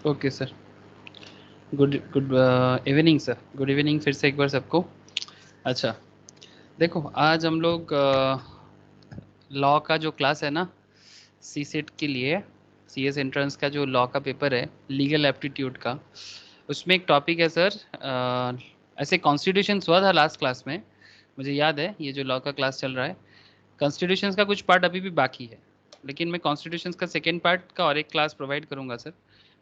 Okay sir, good good evening sir, good evening फिर से एक बार सबको। अच्छा, देखो आज हम लोग लॉ का जो क्लास है ना, सी सेट के लिए, सी एस एंट्रेंस का जो लॉ का पेपर है, लीगल एप्टीट्यूड का, उसमें एक टॉपिक है सर, ऐसे कॉन्स्टिट्यूशन हुआ था लास्ट क्लास में, मुझे याद है। ये जो लॉ का क्लास चल रहा है, कॉन्स्टिट्यूशंस का कुछ पार्ट अभी भी बाकी है, लेकिन मैं कॉन्स्टिट्यूशंस का सेकेंड पार्ट का और एक क्लास प्रोवाइड करूंगा सर।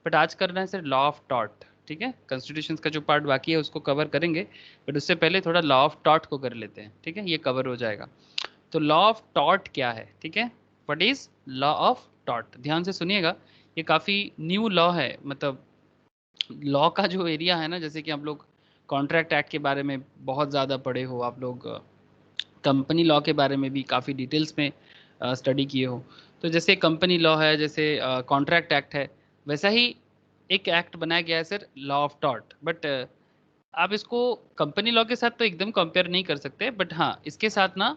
बट आज करना है सर लॉ ऑफ टॉट, ठीक है। कॉन्स्टिट्यूशंस का जो पार्ट बाकी है उसको कवर करेंगे, बट उससे पहले थोड़ा लॉ ऑफ टॉट को कर लेते हैं, ठीक है, ये कवर हो जाएगा। तो लॉ ऑफ टॉट क्या है, ठीक है, what is law of taught, ध्यान से सुनिएगा। ये काफ़ी न्यू लॉ है, मतलब लॉ का जो एरिया है ना, जैसे कि आप लोग कॉन्ट्रैक्ट एक्ट के बारे में बहुत ज़्यादा पढ़े हो, आप लोग कंपनी लॉ के बारे में भी काफ़ी डिटेल्स में स्टडी किए हो। तो जैसे कंपनी लॉ है, जैसे कॉन्ट्रैक्ट एक्ट है, वैसा ही एक एक्ट बनाया गया है sir, law of tort. But आप इसको कंपनी लॉ के साथ तो एकदम कंपेयर नहीं कर सकते, बट हाँ इसके साथ ना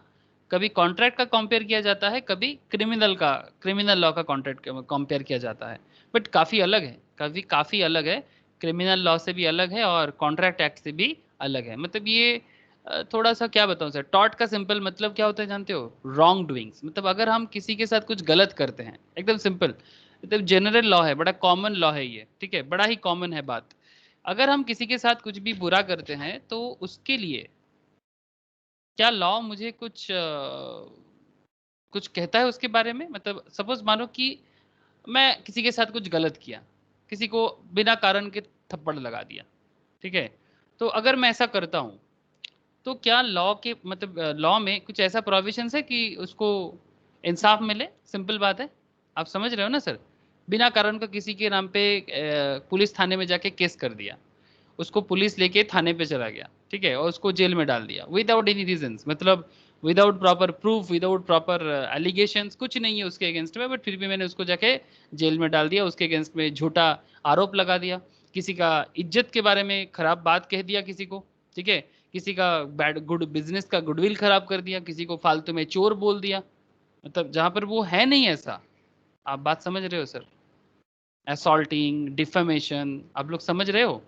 कभी कॉन्ट्रैक्ट का कंपेयर किया जाता है, कभी क्रिमिनल लॉ का कॉन्ट्रैक्ट कंपेयर किया जाता है। बट काफ़ी अलग है, काफ़ी अलग है, क्रिमिनल लॉ से भी अलग है और कॉन्ट्रैक्ट एक्ट से भी अलग है। मतलब ये थोड़ा सा क्या बताऊं सर, टॉर्ट का सिंपल मतलब क्या होता है जानते हो? रॉन्ग डूइंग्स, मतलब अगर हम किसी के साथ कुछ गलत करते हैं, एकदम सिंपल, मतलब जनरल लॉ है, बड़ा कॉमन लॉ है ये, ठीक है, बड़ा ही कॉमन है बात। अगर हम किसी के साथ कुछ भी बुरा करते हैं तो उसके लिए क्या लॉ मुझे कुछ कहता है उसके बारे में? मतलब सपोज मानो कि मैं किसी के साथ कुछ गलत किया, किसी को बिना कारण के थप्पड़ लगा दिया, ठीक है। तो अगर मैं ऐसा करता हूँ तो क्या लॉ के मतलब लॉ में कुछ ऐसा प्रोविजन है कि उसको इंसाफ मिले? सिंपल बात है, आप समझ रहे हो ना सर। बिना कारण का किसी के नाम पे पुलिस थाने में जाके केस कर दिया, उसको पुलिस लेके थाने पे चला गया, ठीक है, और उसको जेल में डाल दिया विदाउट एनी रीजंस, मतलब without proper proof, without proper allegations, कुछ नहीं है उसके अगेंस्ट में, बट फिर भी मैंने उसको जाके जेल में डाल दिया, उसके अगेंस्ट में झूठा आरोप लगा दिया, किसी का इज्जत के बारे में खराब बात कह दिया किसी को, ठीक है, किसी का बैड गुड बिजनेस का गुडविल खराब कर दिया, किसी को फालतू में चोर बोल दिया, मतलब जहां पर वो है नहीं ऐसा। आप बात समझ रहे हो सर? असॉल्टिंग, डिफेमेशन, आप लोग समझ रहे हो?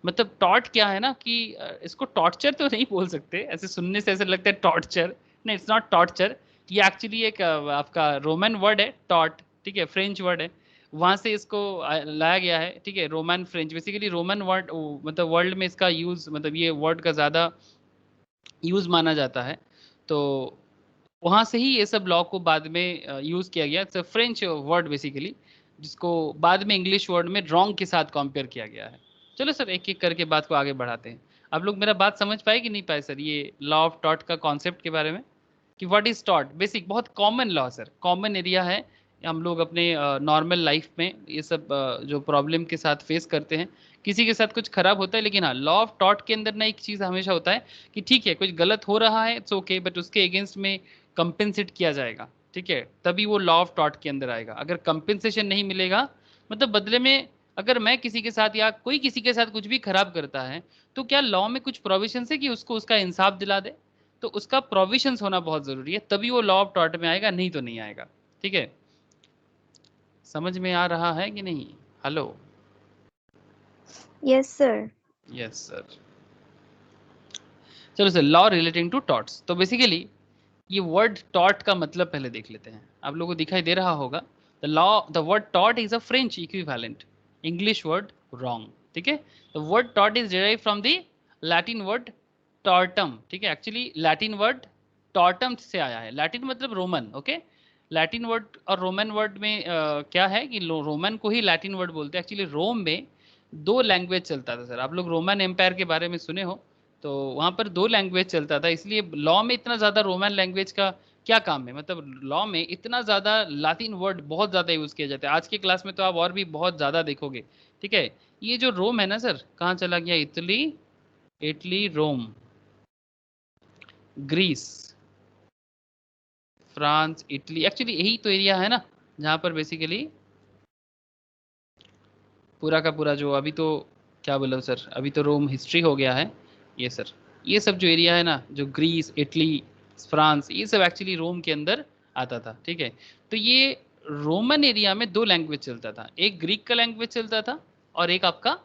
मतलब टॉर्ट क्या है ना कि इसको टॉर्चर तो नहीं बोल सकते, ऐसे सुनने से ऐसे लगता है टॉर्चर, नहीं, इट्स नॉट टॉर्चर। ये एक्चुअली एक आपका रोमन वर्ड है टॉर्ट, ठीक है, फ्रेंच वर्ड है, वहां से इसको लाया गया है, ठीक है, Roman French, basically Roman word, मतलब वर्ल्ड में इसका यूज, मतलब ये वर्ड का ज़्यादा यूज माना जाता है। तो वहां से ही ये सब लॉ को बाद में यूज किया गया, इट्स फ्रेंच वर्ड बेसिकली, जिसको बाद में इंग्लिश वर्ड में रॉन्ग के साथ कंपेयर किया गया है। चलो सर एक एक करके बात को आगे बढ़ाते हैं। आप लोग मेरा बात समझ पाए कि नहीं पाए सर, ये लॉ ऑफ टॉट का कॉन्सेप्ट के बारे में, कि व्हाट इज टॉट, बेसिक बहुत common law sir, common area है। हम लोग अपने नॉर्मल लाइफ में ये सब जो प्रॉब्लम के साथ फेस करते हैं, किसी के साथ कुछ खराब होता है, लेकिन हाँ लॉ ऑफ टॉट के अंदर ना एक चीज़ हमेशा होता है कि ठीक है कुछ गलत हो रहा है, इट्स ओके, बट उसके अगेंस्ट में कंपेंसेट किया जाएगा, ठीक है, तभी वो लॉ ऑफ टॉट के अंदर आएगा। अगर कंपेंसेशन नहीं मिलेगा, मतलब बदले में अगर मैं किसी के साथ या कोई किसी के साथ कुछ भी खराब करता है, तो क्या लॉ में कुछ प्रोविजन है कि उसको उसका इंसाफ दिला दे? तो उसका प्रोविजंस होना बहुत जरूरी है, तभी वो लॉ ऑफ टॉर्ट में आएगा, नहीं तो नहीं आएगा, ठीक है। समझ में आ रहा है कि नहीं? Hello? Yes, sir. Yes sir. चलो sir, law relating to torts, तो बेसिकली ये वर्ड टॉर्ट का मतलब पहले देख लेते हैं, आप लोगों को दिखाई दे रहा होगा। The word tort is a French equivalent English word wrong, ठीक है। The word tort is derive from the Latin word टॉर्टम, ठीक है, एक्चुअली लैटिन वर्ड टॉर्टम से आया है, लैटिन मतलब रोमन, ओके। लैटिन वर्ड और रोमन वर्ड में क्या है कि रोमन को ही लैटिन वर्ड बोलते हैं। एक्चुअली रोम में दो लैंग्वेज चलता था सर, आप लोग रोमन एम्पायर के बारे में सुने हो, तो वहाँ पर दो लैंग्वेज चलता था, इसलिए लॉ में इतना ज़्यादा रोमन लैंग्वेज का क्या काम है, मतलब लॉ में इतना ज़्यादा लातिन वर्ड बहुत ज़्यादा यूज़ किया जाता है। आज की क्लास में तो आप और भी बहुत ज़्यादा देखोगे, ठीक है। ये जो रोम है ना सर, कहाँ चला गया? इटली, इटली, रोम, ग्रीस, फ्रांस, इटली, एक्चुअली यही तो एरिया है ना जहाँ पर बेसिकली पूरा का पूरा जो अभी तो क्या बोला सर, अभी तो रोम हिस्ट्री हो गया है ये सर। ये सब जो एरिया है ना, जो ग्रीस, इटली, फ्रांस, ये सब एक्चुअली रोम के अंदर आता था, ठीक है। तो ये रोमन एरिया में दो लैंग्वेज चलता था, एक ग्रीक का लैंग्वेज चलता था, और एक आपका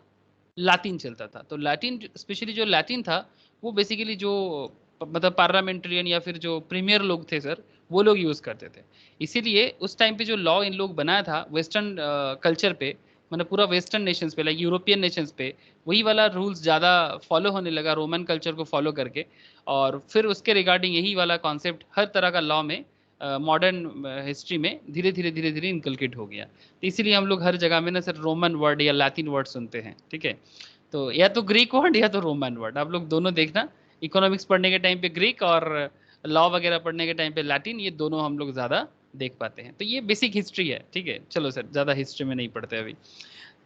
लातिन चलता था। तो लातिन, स्पेशली जो लातिन था वो बेसिकली जो मतलब पार्लियामेंट्रियन या फिर जो प्रीमियर लोग थे सर, वो लोग यूज करते थे। इसीलिए उस टाइम पे जो लॉ इन लोग बनाया था वेस्टर्न कल्चर पे, मतलब पूरा वेस्टर्न नेशंस पे, लाइक यूरोपियन नेशंस पे, वही वाला रूल्स ज़्यादा फॉलो होने लगा रोमन कल्चर को फॉलो करके। और फिर उसके रिगार्डिंग यही वाला कॉन्सेप्ट हर तरह का लॉ में मॉडर्न हिस्ट्री में धीरे धीरे इनकलकेट हो गया। तो इसीलिए हम लोग हर जगह में ना सर रोमन वर्ड या लैटिन वर्ड सुनते हैं, ठीक है। तो या तो ग्रीक वर्ड या तो रोमन वर्ड, आप लोग दोनों देखना, इकोनॉमिक्स पढ़ने के टाइम पे ग्रीक और लॉ वगैरह पढ़ने के टाइम पे लैटिन, ये दोनों हम लोग ज़्यादा देख पाते हैं। तो ये बेसिक हिस्ट्री है, ठीक है। चलो सर, ज़्यादा हिस्ट्री में नहीं पढ़ते अभी।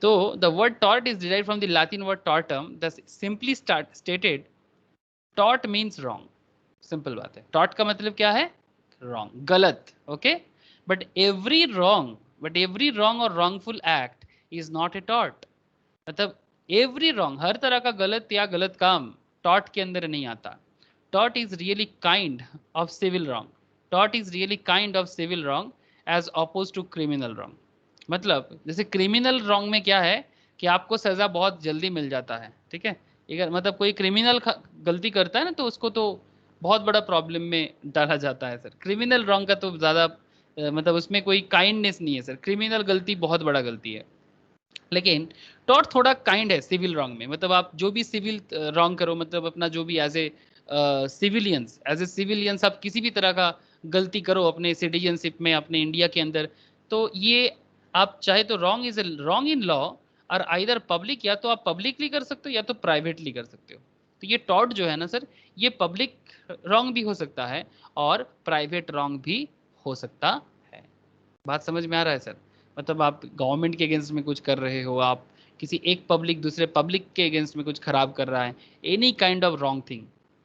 तो the word taught is derived from the Latin word टॉर्टम, the simply stated taught means wrong. Simple बात है, टॉट का मतलब क्या है? रॉन्ग, गलत, ओके। बट एवरी रॉन्ग और wrongful act is not a taught. मतलब एवरी रॉन्ग, हर तरह का गलत या गलत काम टॉट के अंदर नहीं आता। Taught is really kind of civil wrong, taught is really kind of civil wrong as oppose to criminal wrong. मतलब जैसे क्रिमिनल रॉन्ग में क्या है कि आपको सजा बहुत जल्दी मिल जाता है, ठीक है। अगर मतलब कोई क्रिमिनल गलती करता है ना, तो उसको तो बहुत बड़ा प्रॉब्लम में डाला जाता है सर। क्रिमिनल रॉन्ग का तो ज़्यादा मतलब उसमें कोई काइंडनेस नहीं है सर, क्रिमिनल गलती बहुत बड़ा गलती है। लेकिन टॉट थोड़ा काइंड है सिविल रॉन्ग में, मतलब आप जो भी सिविल रॉन्ग करो, मतलब अपना जो भी एज ए सिविलियंस आप किसी भी तरह का गलती करो अपने सिटीजनशिप में, अपने इंडिया के अंदर, तो ये आप चाहे तो रॉन्ग इन लॉ और आइदर पब्लिक, या तो आप पब्लिकली कर सकते हो या तो प्राइवेटली कर सकते हो। तो ये टॉट जो है ना सर, ये पब्लिक रॉन्ग भी हो सकता है और प्राइवेट रॉन्ग भी हो सकता है। बात समझ में आ रहा है सर? मतलब आप गवर्नमेंट के अगेंस्ट में कुछ कर रहे हो, आप किसी एक पब्लिक दूसरे पब्लिक के अगेंस्ट में कुछ खराब कर रहा है, any kind of wrong thing,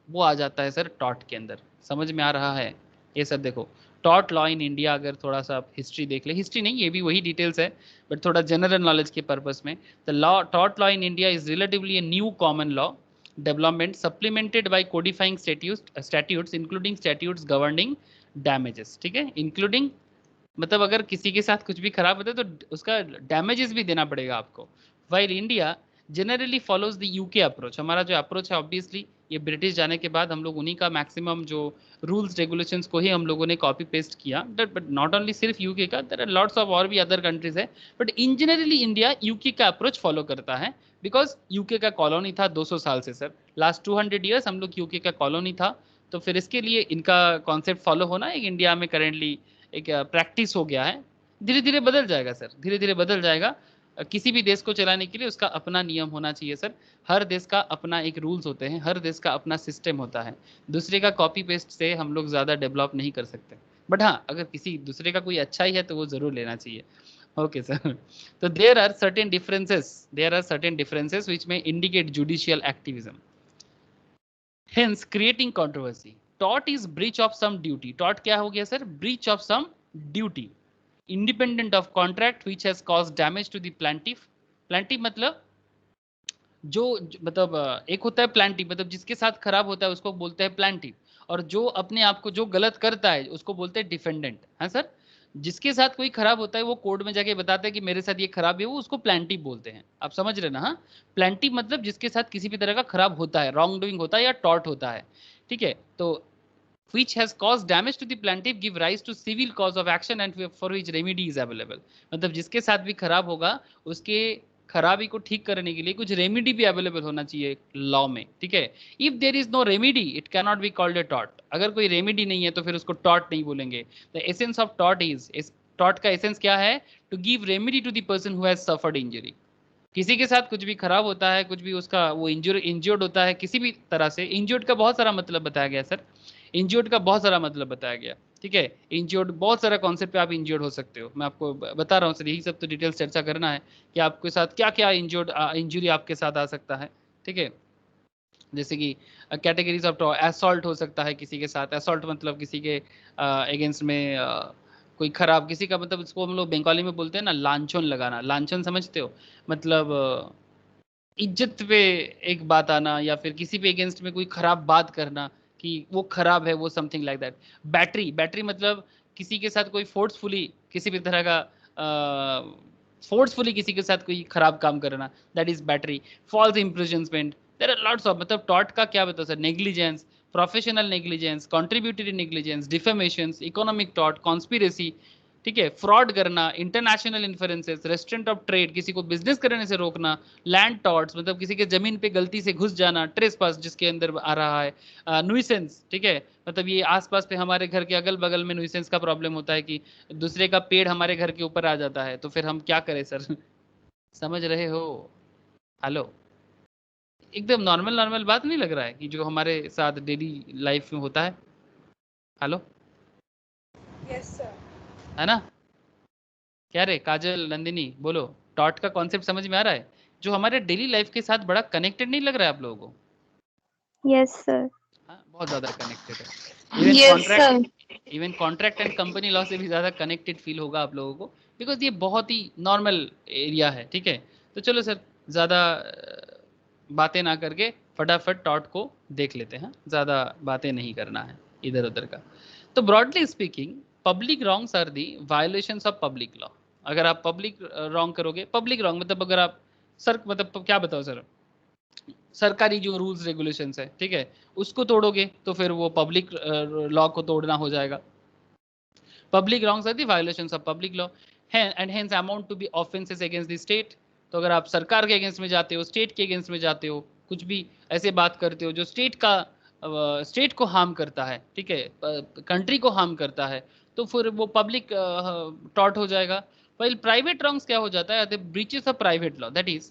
वो आ जाता है सर टॉट के अंदर। समझ में आ रहा है ये सर? देखो, टॉट लॉ इन इंडिया, अगर थोड़ा सा आप हिस्ट्री देख ले, हिस्ट्री नहीं, ये भी वही डिटेल्स है बट थोड़ा जनरल नॉलेज के पर्पस में, the law taught law in India is relatively a new common law development supplemented by codifying statutes including statutes governing damages, ठीक है। इंक्लूडिंग मतलब अगर किसी के साथ कुछ भी खराब होता है तो उसका डैमेजेस भी देना पड़ेगा आपको। While India generally follows the UK approach, हमारा जो अप्रोच है ऑब्वियसली ये ब्रिटिश जाने के बाद हम लोग उन्हीं का मैक्सिमम जो रूल्स रेगुलेशंस को ही हम लोगों ने कॉपी पेस्ट किया, बट नॉट ओनली सिर्फ यूके का, देयर आर लॉट्स ऑफ और भी अदर कंट्रीज है, but in generally India UK का अप्रोच फॉलो करता है, बिकॉज यूके का कॉलोनी था 200 साल से सर, लास्ट 200 ईयर्स हम लोग यूके का कॉलोनी था। तो फिर इसके लिए इनका कॉन्सेप्ट फॉलो होना एक इंडिया में करेंटली एक प्रैक्टिस हो गया है। धीरे धीरे बदल जाएगा सर, धीरे धीरे बदल जाएगा। किसी भी देश को चलाने के लिए उसका अपना नियम होना चाहिए सर। हर देश का अपना एक रूल्स होते हैं, हर देश का अपना सिस्टम होता है। दूसरे का कॉपी पेस्ट से हम लोग ज़्यादा डेवलप नहीं कर सकते, बट हाँ अगर किसी दूसरे का कोई अच्छा ही है तो वो ज़रूर लेना चाहिए। Okay sir. तो देयर आर सर्टेन डिफरेंसेस विच में indicate judicial activism, hence creating controversy. Tort is breach of some duty. Tort क्या हो गया sir? Breach of some duty independent of contract which has caused damage to the plaintiff. Plaintiff मतलब मतलब एक होता है प्लांटिव, मतलब जिसके साथ खराब होता है उसको बोलते हैं प्लांटिव, और जो अपने आप को जो गलत करता है उसको बोलते हैं डिफेंडेंट, है सर। जिसके साथ कोई खराब होता है वो कोर्ट में जाके बताता है कि मेरे साथ ये खराब है, वो उसको प्लांटिव बोलते हैं। आप समझ रहे ना? हाँ, प्लांटिव मतलब जिसके साथ किसी भी तरह का खराब होता है, रॉन्ग डूइंग होता है या टॉर्ट होता है, ठीक है। तो which has caused damage to the plaintiff give rise to civil cause of action and for which remedy is available. मतलब जिसके साथ भी खराब होगा उसके खराबी को ठीक करने के लिए कुछ रेमेडी भी अवेलेबल होना चाहिए लॉ में, ठीक है। If there is no remedy it can not be called a tort. अगर कोई रेमेडी नहीं है तो फिर उसको टॉर्ट नहीं बोलेंगे। The essence of tort is, tort का एसेंस क्या है? To give remedy to the person who has suffered injury. किसी के साथ कुछ भी खराब होता है, कुछ भी उसका वो इंजर्ड होता है किसी भी तरह से, इंजर्ड का बहुत सारा मतलब बताया गया सर, इंजर्ड का बहुत सारा मतलब बताया गया, ठीक है। इंजर्ड बहुत सारा कॉन्सेप्ट पे आप इंजर्ड हो सकते हो, मैं आपको बता रहा हूँ सर, यही सब तो डिटेल्स चर्चा करना है कि आपके साथ क्या क्या इंजरी आपके साथ आ सकता है, ठीक है। जैसे कि कैटेगरीज ऑफ असॉल्ट हो सकता है किसी के साथ, असॉल्ट मतलब किसी के अगेंस्ट में कोई खराब किसी का, मतलब इसको हम लोग बंगाली में बोलते हैं ना लांछन लगाना, लांछन समझते हो? मतलब इज्जत पे एक बात आना या फिर किसी पे अगेंस्ट में कोई खराब बात करना कि वो खराब है, वो something like that. Battery, battery मतलब किसी के साथ कोई फोर्सफुली किसी भी तरह का फोर्सफुली किसी के साथ कोई खराब काम करना, that is battery, false imprisonment, there are lots of, मतलब टॉर्ट का क्या बताओ sir, negligence, professional negligence, contributory negligence, defamations, economic tort, conspiracy, ठीक है, फ्रॉड करना, international influences, restraint of trade, किसी को बिजनेस करने से रोकना, लैंड टॉर्ट्स मतलब किसी के जमीन पे गलती से घुस जाना, ट्रेसपास जिसके अंदर आ रहा है, नुइसेंस, ठीक है, मतलब ये आसपास पे हमारे घर के अगल बगल में नुइसेंस का प्रॉब्लम होता है कि दूसरे का पेड़ हमारे घर के ऊपर आ जाता है, तो फिर हम क्या करें सर? समझ रहे हो? हेलो, एकदम नॉर्मल नॉर्मल बात नहीं लग रहा है कि जो हमारे साथ डेली लाइफ में होता है? Hello, yes sir. है ना? क्या रे काजल, नंदिनी, बोलो, टॉट का कॉन्सेप्ट समझ में आ रहा है? जो हमारे डेली लाइफ के साथ बड़ा कनेक्टेड नहीं लग रहा है आप लोगों को? Yes sir. हाँ, बहुत ज्यादा कनेक्टेड है। Even yes contract, sir. Even contract and company law से भी ज्यादा कनेक्टेड फील होगा आप लोगों को, बिकॉज ये बहुत ही नॉर्मल एरिया है, ठीक है? तो चलो सर, ज्यादा बातें ना करके फटाफट टॉट को देख लेते हैं, ज्यादा बातें नहीं करना है इधर उधर का। तो broadly speaking, public wrongs are the violations of public law. अगर आप पब्लिक रॉन्ग करोगे, पब्लिक रॉन्ग मतलब अगर आप सर, मतलब क्या बताओ सर, सरकारी जो रूल्स रेगुलेशंस है, ठीक है, उसको तोड़ोगे तो फिर वो पब्लिक लॉ को तोड़ना हो जाएगा। Public wrongs are the violations of public law and hence amount to be offences against the state. तो अगर आप सरकार के अगेंस्ट में जाते हो, स्टेट के अगेंस्ट में जाते हो, कुछ भी ऐसे बात करते हो जो स्टेट का स्टेट को हार्म करता है, ठीक है, कंट्री को हार्म करता है, तो फिर वो पब्लिक टॉर्ट हो जाएगा। वाइल प्राइवेट रॉन्ग्स क्या हो जाता है, breaches of private law, that is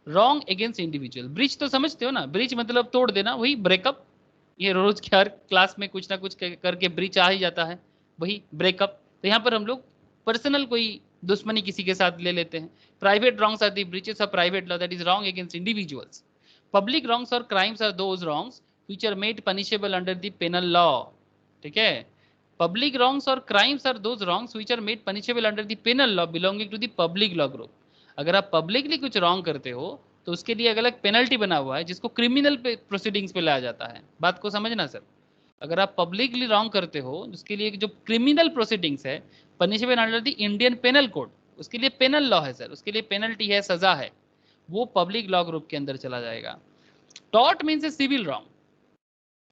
wrong against individual. Breach तो समझते हो ना, ब्रीच मतलब तोड़ देना, वही ब्रेकअप, ये रोज के हर क्लास में कुछ ना कुछ करके ब्रीच आ ही जाता है, वही ब्रेकअप। तो यहाँ पर हम लोग पर्सनल कोई दुश्मनी किसी के साथ ले लेते हैं। Private wrongs are the breaches of private law, that is wrong against individuals. Public wrongs और crimes are those wrongs which are made punishable under the penal law, ठीक है? पब्लिक रॉन्ग्स और crimes are those wrongs which are made punishable under the penal law belonging to the public law group। अगर आप publicly कुछ wrong करते हो तो उसके लिए अलग अलग पेनल्टी बना हुआ है जिसको क्रिमिनल प्रोसीडिंग्स पे लाया जाता है। बात को समझना सर, अगर आप पब्लिकली रॉन्ग करते हो उसके लिए जो क्रिमिनल प्रोसीडिंग्स है, punishable under the Indian penal code, उसके लिए पेनल लॉ है सर, उसके लिए पेनल्टी है, सजा है, वो पब्लिक लॉ ग्रुप के अंदर चला जाएगा। Tort means a civil wrong,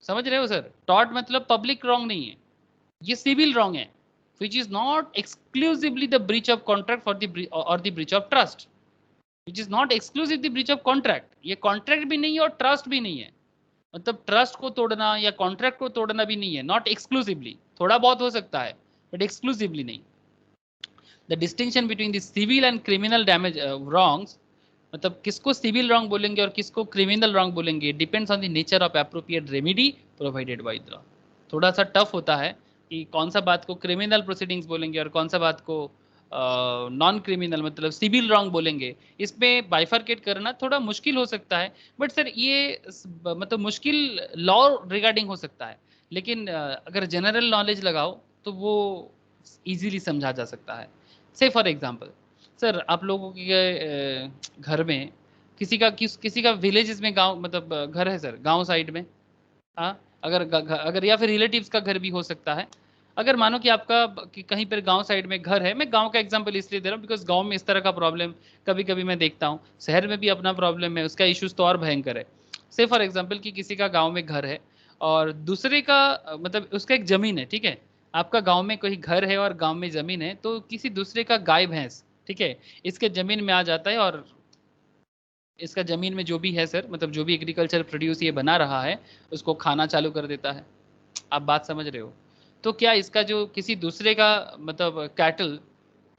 समझ रहे हो सर? टॉर्ट मतलब पब्लिक रॉन्ग नहीं है, ये सिविल रॉन्ग है, which is not exclusively the breach of contract for the और the breach of trust, which is not exclusive the breach of contract. ये कॉन्ट्रैक्ट भी नहीं है और ट्रस्ट भी नहीं है, मतलब ट्रस्ट को तोड़ना या कॉन्ट्रैक्ट को तोड़ना भी नहीं है, नॉट एक्सक्लूसिवली, थोड़ा बहुत हो सकता है बट एक्सक्लूसिवली नहीं। The distinction between the civil and criminal damage wrongs, मतलब किसको सिविल रॉन्ग बोलेंगे और किसको क्रिमिनल रॉन्ग बोलेंगे, depends on the nature of appropriate remedy provided by the law. थोड़ा सा टफ होता है कि कौन सा बात को क्रिमिनल प्रोसीडिंग्स बोलेंगे और कौन सा बात को नॉन क्रिमिनल मतलब सिविल रॉन्ग बोलेंगे। इसमें बाइफरकेट करना थोड़ा मुश्किल हो सकता है, बट सर ये मतलब मुश्किल लॉ रिगार्डिंग हो सकता है, लेकिन अगर जनरल नॉलेज लगाओ तो वो इजीली समझा जा सकता है। से फॉर एग्जांपल सर, आप लोगों के घर में किसी का विलेजेस में गांव मतलब घर है सर, गांव साइड में, हाँ, अगर या फिर रिलेटिव्स का घर भी हो सकता है। अगर मानो कि आपका कि कहीं पर गांव साइड में घर है, मैं गांव का एग्जांपल इसलिए दे रहा हूँ बिकॉज गांव में इस तरह का प्रॉब्लम कभी कभी मैं देखता हूँ, शहर में भी अपना प्रॉब्लम है, उसका इश्यूज तो और भयंकर है। से फॉर एग्जाम्पल कि किसी का गाँव में घर है और दूसरे का मतलब उसका एक जमीन है, ठीक है, आपका गाँव में कोई घर है और गाँव में जमीन है, तो किसी दूसरे का गाय भैंस, ठीक है, इसके जमीन में आ जाता है और इसका जमीन में जो भी है सर, मतलब जो भी एग्रीकल्चर प्रोड्यूस ये बना रहा है उसको खाना चालू कर देता है। आप बात समझ रहे हो? तो क्या इसका जो किसी दूसरे का मतलब कैटल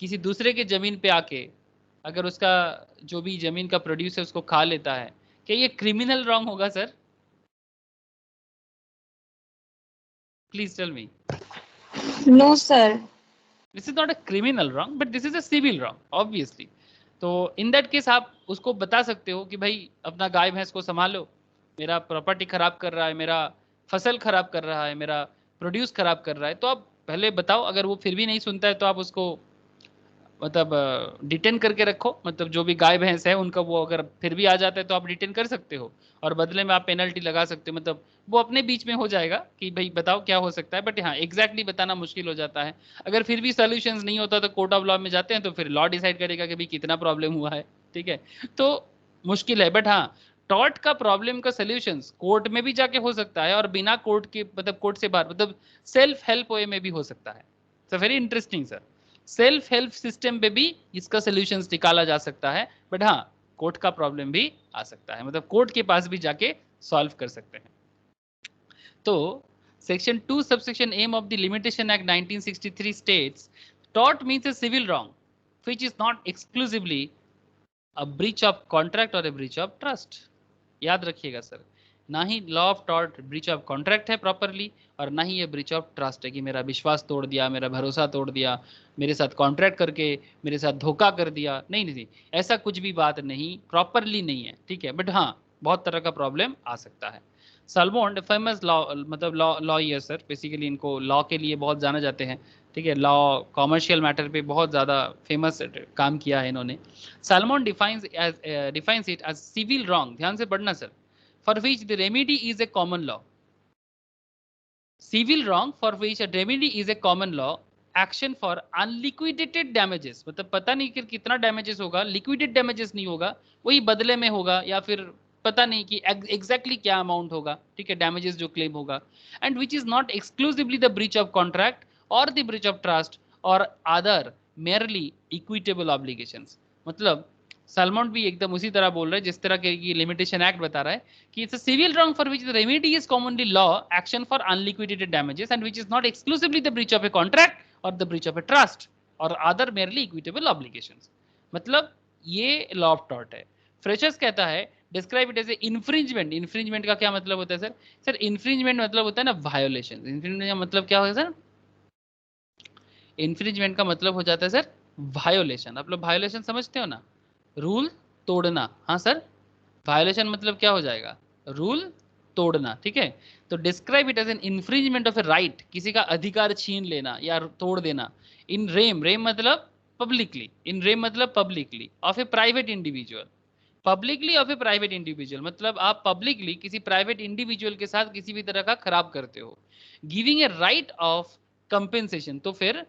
किसी दूसरे के जमीन पे आके अगर उसका जो भी जमीन का प्रोड्यूस है उसको खा लेता है, क्या ये क्रिमिनल रॉन्ग होगा sir? Please tell me. No sir. This is not a criminal wrong but this is a civil wrong obviously. तो इन दैट केस आप उसको बता सकते हो कि भाई अपना गाय भैंस को संभालो, मेरा प्रॉपर्टी खराब कर रहा है, मेरा फसल खराब कर रहा है, मेरा प्रोड्यूस खराब कर रहा है। तो आप पहले बताओ, अगर वो फिर भी नहीं सुनता है तो आप उसको मतलब डिटेन करके रखो, मतलब जो भी गाय भैंस है उनका वो अगर फिर भी आ जाता है तो आप डिटेन कर सकते हो और बदले में आप पेनल्टी लगा सकते हो, मतलब वो अपने बीच में हो जाएगा कि भाई बताओ क्या हो सकता है, बट हाँ एग्जैक्टली बताना मुश्किल हो जाता है। अगर फिर भी सोल्यूशंस नहीं होता तो कोर्ट ऑफ लॉ में जाते हैं, तो फिर लॉ डिसाइड करेगा कि भाई कितना प्रॉब्लम हुआ है, ठीक है। तो मुश्किल है, बट हाँ टॉर्ट का प्रॉब्लम का सोल्यूशंस कोर्ट में भी जाके हो सकता है और बिना कोर्ट के मतलब कोर्ट से बाहर मतलब सेल्फ हेल्प वे में भी हो सकता है। So very interesting sir, self help system पे भी इसका सोल्यूशंस निकाला जा सकता है, बट हाँ कोर्ट का प्रॉब्लम भी आ सकता है, मतलब कोर्ट के पास भी जाके सॉल्व कर सकते हैं। तो section 2 subsection M of the limitation act 1963 states tort means a civil wrong which is not exclusively a breach of contract or a breach of trust। याद रखिएगा सर, ना ही law of tort breach of contract है properly, और ना ही ये breach of trust है कि मेरा विश्वास तोड़ दिया, मेरा भरोसा तोड़ दिया, मेरे साथ कॉन्ट्रैक्ट करके मेरे साथ धोखा कर दिया। नहीं नहीं, ऐसा कुछ भी बात नहीं, प्रॉपरली नहीं है, ठीक है। बट हाँ बहुत तरह का प्रॉब्लम आ सकता है। साल्मोंड फेमस लॉ मतलब लॉ ये सर, बेसिकली इनको लॉ के लिए बहुत जाना जाते हैं, ठीक है। लॉ कॉमर्शियल मैटर पे बहुत ज़्यादा फेमस काम किया है इन्होंने। Salmond defines it as civil wrong, ध्यान से पढ़ना sir, for which the remedy is a common law। Civil wrong for which a remedy is a common law action for unliquidated damages, मतलब पता नहीं कि कितना डैमेजेस होगा, लिक्विडेड डैमेजेस नहीं होगा, वही बदले में होगा या फिर पता नहीं कि एग्जैक्टली क्या अमाउंट होगा, ठीक है, डैमेजेस जो क्लेम होगा। And which is not exclusively the breach of contract और द ब्रीच ऑफ ट्रस्ट और अदर मेयरली इक्विटेबल ऑब्लिगेशंस। मतलब सालमोंड भी एकदम उसी तरह बोल रहे हैं जिस तरह के लिमिटेशन एक्ट बता रहा है कि it's a civil wrong for which the remedy is commonly law action for unliquidated damages and which is not exclusively the breach of a contract और the breach of a trust और other merely equitable obligations. मतलब ये law of tort है। Fraser's कहता है describe it as an infringement. Infringement का क्या मतलब होता है सर? सर इन्फ्रिंजमेंट मतलब होता है ना वायोलेशन। इन्फ्रिंजमेंट का मतलब क्या होगा सर? इन्फ्रिंजमेंट का मतलब हो जाता है सर वायोलेशन। आप लोग वायोलेशन समझते हो ना, रूल तोड़ना। हाँ सर, वायोलेशन मतलब क्या हो जाएगा? रूल तोड़ना, ठीक है। तो describe it as an infringement of a right, किसी का अधिकार छीन लेना या तोड़ देना। इन रेम, रेम मतलब पब्लिकली, इन रेम मतलब publicly of a private individual. Publicly of a private individual मतलब आप पब्लिकली किसी प्राइवेट इंडिविजुअल के साथ किसी भी तरह का खराब करते हो। Giving a right of compensation, तो फिर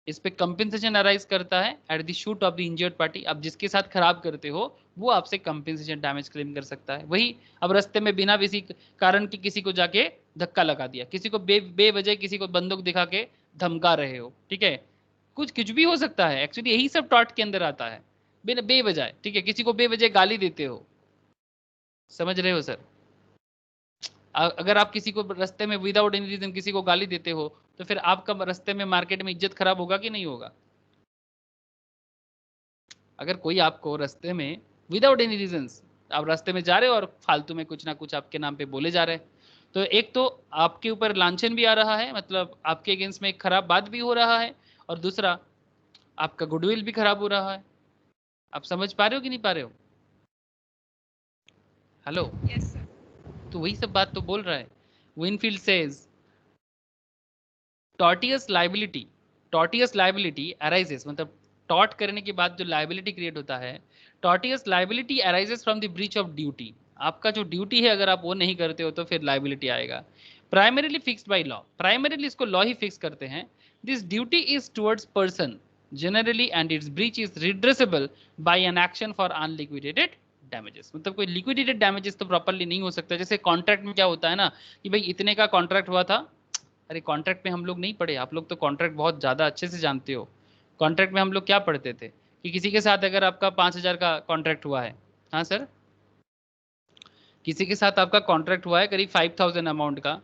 इस पे कंपेंसेशन अराइज करता है at the shoot of the injured party. अब जिसके साथ खराब करते हो वो आपसे कंपेंसेशन डैमेज क्लेम कर सकता है। वही अब रास्ते में बिना किसी कारण की किसी को जाके धक्का लगा दिया, किसी को बेवजह किसी को बंदूक दिखा के धमका रहे हो, ठीक है, कुछ भी हो सकता है। एक्चुअली यही सब टॉर्ट के अंदर आता है, बिना बेवजह, ठीक है, किसी को बेवजह गाली देते हो, समझ रहे हो सर? अगर आप किसी को रास्ते में विदाउट एनी रीजन किसी को गाली देते हो तो फिर आपका रास्ते में मार्केट में इज्जत खराब होगा कि नहीं होगा? अगर कोई आपको रास्ते में विदाउट एनी रीजन, आप रास्ते में जा रहे हो और फालतू में कुछ ना कुछ आपके नाम पे बोले जा रहे हैं, तो एक तो आपके ऊपर लांछन भी आ रहा है, मतलब आपके अगेंस्ट में एक खराब बात भी हो रहा है, और दूसरा आपका गुडविल भी खराब हो रहा है। आप समझ पा रहे हो कि नहीं पा रहे हो? हेलो? Yes, sir. तो वही सब बात तो बोल रहा है। Winfield says tortious liability arises, मतलब टॉर्ट करने के बाद जो लाइबिलिटी क्रिएट होता है, tortious liability arises from the breach of duty. आपका जो ड्यूटी है अगर आप वो नहीं करते हो तो फिर लाइबिलिटी आएगा। Primarily fixed by law, primarily इसको लॉ ही फिक्स करते हैं। This duty is towards person generally and its breach is redressable by an action for unliquidated damages. मतलब कोई लिक्विडेटेड डैमेजेस तो प्रॉपर्ली नहीं हो सकता। जैसे कॉन्ट्रैक्ट में क्या होता है ना कि भाई इतने का कॉन्ट्रैक्ट हुआ था, अरे कॉन्ट्रैक्ट में हम लोग नहीं पढ़े, आप लोग तो कॉन्ट्रैक्ट बहुत ज़्यादा अच्छे से जानते हो। कॉन्ट्रैक्ट में हम लोग क्या पढ़ते थे कि किसी के साथ अगर आपका 5,000 का कॉन्ट्रैक्ट हुआ है, हाँ सर, किसी के साथ आपका कॉन्ट्रैक्ट हुआ है करीब 5,000 अमाउंट का,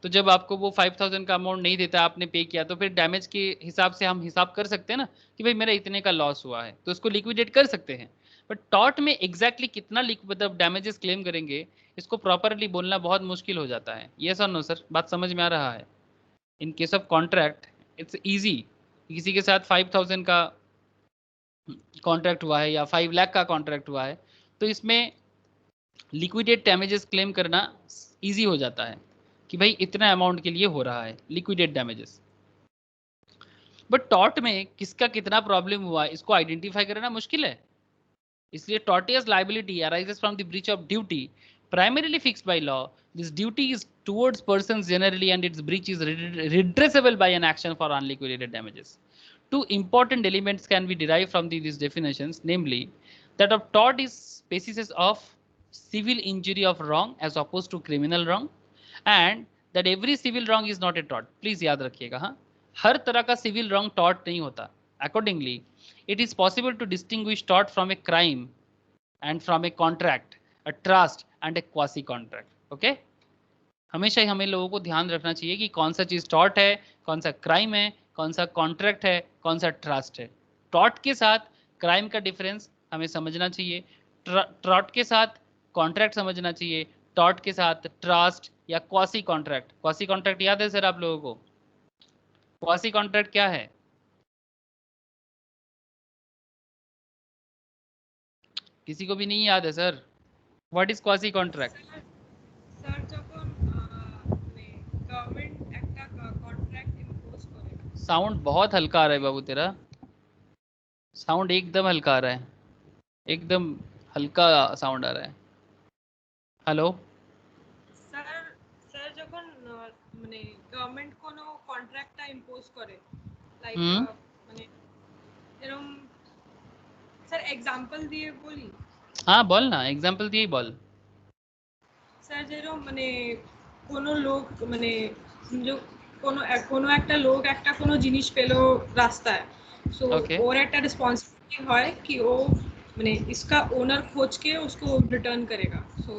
तो जब आपको वो 5,000 का अमाउंट नहीं देता, आपने पे किया, तो फिर डैमेज के हिसाब से हम हिसाब कर सकते हैं ना कि भाई मेरा इतने का लॉस हुआ है, तो उसको लिक्विडेट कर सकते हैं। बट टॉर्ट में एग्जैक्टली कितना मतलब डैमेजेस क्लेम करेंगे, इसको प्रॉपरली बोलना बहुत मुश्किल हो जाता है। यस और नो सर? बात समझ में आ रहा है? In case of contract it's easy, किसी के साथ 5,000 का कॉन्ट्रैक्ट हुआ है या 5 लाख का कॉन्ट्रैक्ट हुआ है, तो इसमें लिक्विडेट डैमेजेस क्लेम करना इजी हो जाता है कि भाई इतना अमाउंट के लिए हो रहा है लिक्विडेट डैमेजेस। बट टॉर्ट में किसका कितना प्रॉब्लम हुआ इसको आइडेंटिफाई करना मुश्किल है, इसलिए tortious liability arises from the breach of duty primarily fixed by law. This duty is towards persons generally and its breach is redressable by an action for unliquidated damages. Two important elements can be derived from these definitions, namely that of tort is species of civil injury of wrong as opposed to criminal wrong, and that every civil wrong is not a tort. Please याद रखिएगा, हाँ, हर तरह का civil wrong tort नहीं होता. Accordingly, it is possible to distinguish tort from a crime and from a contract, a trust and a quasi contract. Okay? हमेशा ही हमें लोगों को ध्यान रखना चाहिए कि कौन सा चीज टॉर्ट है, कौन सा क्राइम है, कौन सा कॉन्ट्रैक्ट है, कौन सा ट्रस्ट है. टॉर्ट के साथ क्राइम का डिफरेंस हमें समझना चाहिए, टॉर्ट के साथ कॉन्ट्रैक्ट समझना चाहिए, टॉर्ट के साथ ट्रस्ट या क्वासी कॉन्ट्रैक्ट. क्वासी कॉन्ट्रैक्ट याद है सर आप लोगों को? क्वासी कॉन्ट्रैक्ट क्या है? किसी को भी नहीं याद है sir? What is quasi contract? Sir যখন গভর্নমেন্ট একটা কন্ট্রাক্ট ইম্পোজ করে। साउंड बहुत हल्का आ रहा है बाबू तेरा, साउंड एकदम हल्का आ रहा है, एकदम हल्का साउंड आ रहा है. हेलो স্যার স্যার যখন মানে গভর্নমেন্ট কোনো কন্ট্রাক্টটা ইম্পোজ করে লাইক মানে এরকম স্যার এক্সাম্পল দিয়ে বলি। हाँ बोल ना, एग्जाम्पल दिए बोल. স্যার যেরকম মানে কোনো লোক মানে কোনো কোনো একটা লোক একটা কোনো জিনিস পেলো রাস্তায়, সো Okay. ওর একটা রেসপন্সিবিলিটি হয় कि वो মানে इसका ओनर खोज के उसको रिटर्न करेगा, so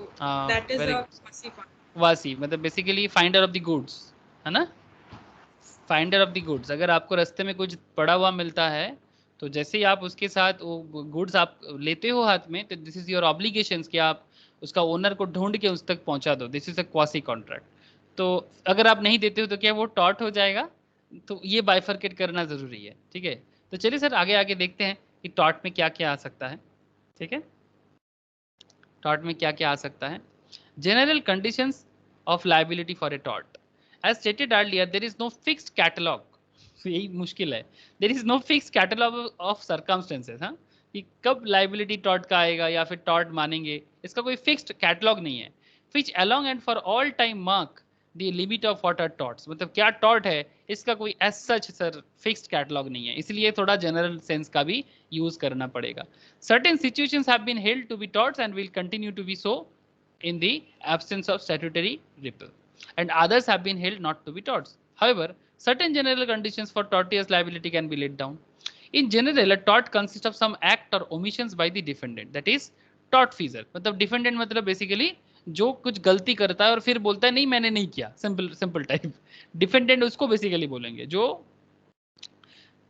that is very a good. वासी पार्ट। वासी मतलब basically finder of the goods, है ना? Finder of the goods. अगर आपको रास्ते में कुछ पड़ा हुआ मिलता है तो जैसे ही आप उसके साथ वो गुड्स आप लेते हो हाथ में, तो दिस इज योर ऑब्लिगेशंस कि आप उसका ओनर को ढूंढ के उस तक पहुंचा दो. This is a quasi contract. तो अगर आप नहीं देते हो तो क्या वो टॉर्ट हो जाएगा? तो ये बाइफरकेट करना जरूरी है. ठीक है, तो चलिए सर आगे आगे देखते हैं कि टॉर्ट में क्या क्या आ सकता है. ठीक है, टॉर्ट में क्या क्या आ सकता है. General conditions of liability for a tort. As stated earlier there is no fixed catalogue. यही मुश्किल है, there is no fixed catalogue of circumstances. हाँ, कि कब लाइबिलिटी टॉर्ट का आएगा या फिर टॉर्ट मानेंगे, इसका कोई फिक्स्ड कैटलॉग नहीं है. Which along and for all time mark the limit of what are torts. मतलब क्या टॉर्ट है, इसका कोई as such sir fixed catalogue नहीं है, इसलिए थोड़ा जनरल सेंस का भी यूज करना पड़ेगा. Certain situations have been held to be torts and will continue to be so in the absence of statutory repeal, and others have been held not to be torts. However, certain general conditions for tortious liability can be laid down. In general, a tort consists of some act or omissions by the defendant, that is tortfeasor. मतलब defendant मतलब basically जो कुछ गलती करता है और फिर बोलता है नहीं मैंने नहीं किया, सिंपल टाइप. डिफेंडेंट उसको बेसिकली बोलेंगे जो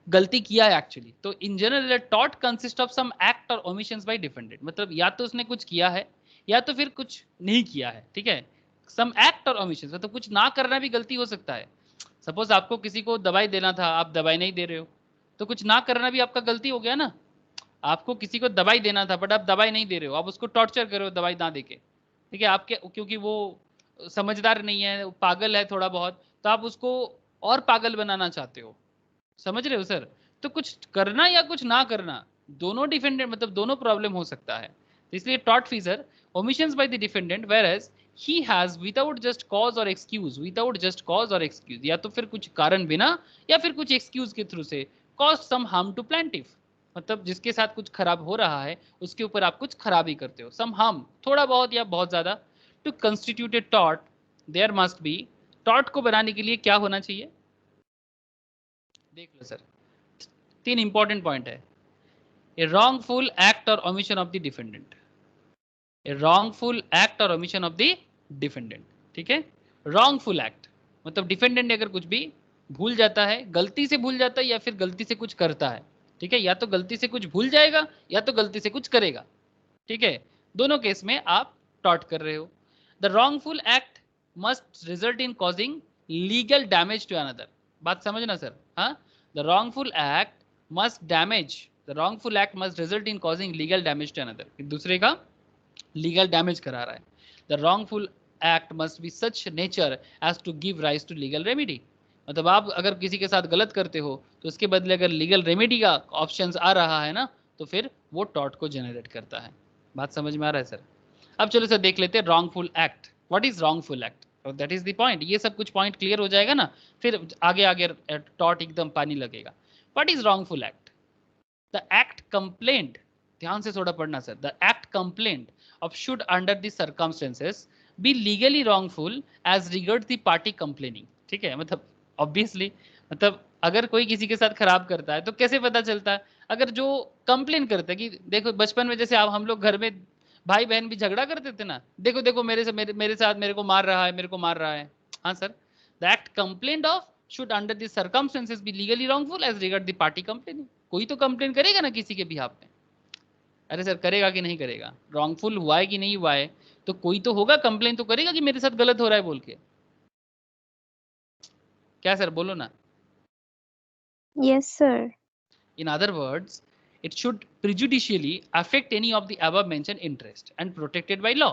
गलती किया है एक्चुअली. तो in general tort consist of some act और ओमिशंस बाय डिफेंडेंट. मतलब या तो उसने कुछ किया है या तो फिर कुछ नहीं किया है. ठीक है, सम एक्ट और ओमिशंस मतलब कुछ ना करना भी गलती हो सकता है. सपोज आपको किसी को दवाई देना था, आप दवाई नहीं दे रहे हो, तो कुछ ना करना भी आपका गलती हो गया ना. आपको किसी को दवाई देना था बट आप दवाई नहीं दे रहे हो, आप उसको टॉर्चर कर रहे हो दवाई ना देके. ठीक है, आपके क्योंकि वो समझदार नहीं है, पागल है थोड़ा बहुत, तो आप उसको और पागल बनाना चाहते हो. समझ रहे हो सर? तो कुछ करना या कुछ ना करना दोनों डिफेंडेंट मतलब दोनों प्रॉब्लम हो सकता है. इसलिए टॉर्ट फीजर omissions by the defendant whereas he has without just cause और एक्सक्यूज. विदाउट जस्ट कॉज और एक्सक्यूज या तो फिर कुछ कारण बिना या फिर कुछ एक्सक्यूज के थ्रू से cause some harm to plaintiff. मतलब जिसके साथ कुछ खराब हो रहा है उसके ऊपर आप कुछ खराबी करते हो, सम हार्म थोड़ा बहुत या बहुत ज्यादा. To constitute a tort there must be. Tort को बनाने के लिए क्या होना चाहिए देख लो सर. 3 इंपॉर्टेंट पॉइंट है. ए wrongful act or omission of the defendant. A wrongful act or omission of the defendant. ठीक है, wrongful act मतलब डिफेंडेंट अगर कुछ भी भूल जाता है, गलती से भूल जाता है या फिर गलती से कुछ करता है. ठीक है, या तो गलती से कुछ भूल जाएगा या तो गलती से कुछ करेगा. ठीक है, दोनों केस में आप टॉर्ट कर रहे हो. The wrongful act must result in causing legal damage to another. बात समझना सर. हाँ, the wrongful act must result in causing legal damage to another. दूसरे का लीगल डैमेज करा रहा है. The wrongful act must be such nature as to give rise to legal remedy. मतलब आप अगर किसी के साथ गलत करते हो तो उसके बदले अगर लीगल रेमेडी का ऑप्शंस आ रहा है ना, तो फिर वो टॉर्ट को जनरेट करता है। बात समझ में आ रहा है सर? अब चलो सर देख लेते हैं wrongful act. What is wrongful act? That is the point. ये सब कुछ पॉइंट क्लियर हो जाएगा ना, फिर आगे आगे टॉर्ट एकदम पानी लगेगा। What is wrongful act? The act complained, ध्यान से थोड़ा पढ़ना sir, the act complained of should under the circumstances be legally wrongful as regard the party complaining. ठीक है, मतलब ऑब्वियसली, मतलब अगर कोई किसी के साथ खराब करता है तो कैसे पता चलता है? अगर जो कंप्लेन करता है कि देखो बचपन में जैसे आप हम लोग घर में भाई बहन भी झगड़ा करते थे ना, देखो देखो मेरे से मेरे साथ मेरे को मार रहा है, मेरे को मार रहा है। हाँ sir, the act complained of should under the circumstances be legally wrongful as regard the party complaining. कोई तो कंप्लेन करेगा ना किसी के बिहाफ में। अरे सर करेगा कि नहीं करेगा? रॉन्गफुल हुआ है कि नहीं हुआ है, तो कोई तो होगा कंप्लेन तो करेगा कि मेरे साथ गलत हो रहा है बोल के। क्या सर बोलो ना? Yes, sir. In other words, it should prejudicially affect any of the above mentioned interest and protected by law.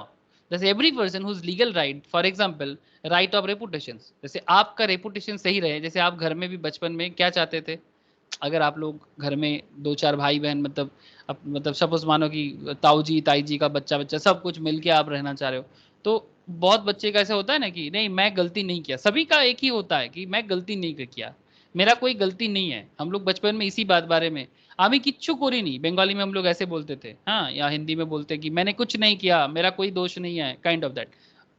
Thus, every person whose legal right, for example, right of reputations, जैसे आपका reputation सही रहे, जैसे आप घर में भी बचपन में क्या चाहते थे? अगर आप लोग घर में 2-4 भाई बहन, मतलब सपोज मानो कि ताऊ जी ताई जी का बच्चा बच्चा सब कुछ मिलके आप रहना चाह रहे हो, तो बहुत बच्चे का ऐसा होता है ना कि नहीं मैं गलती नहीं किया। सभी का एक ही होता है कि मैं गलती नहीं किया, मेरा कोई गलती नहीं है। हम लोग बचपन में इसी बात बारे में आमी किच्छु कोरी नहीं, बंगाली में हम लोग ऐसे बोलते थे, हाँ, या हिंदी में बोलते कि मैंने कुछ नहीं किया, मेरा कोई दोष नहीं है, काइंड ऑफ दैट।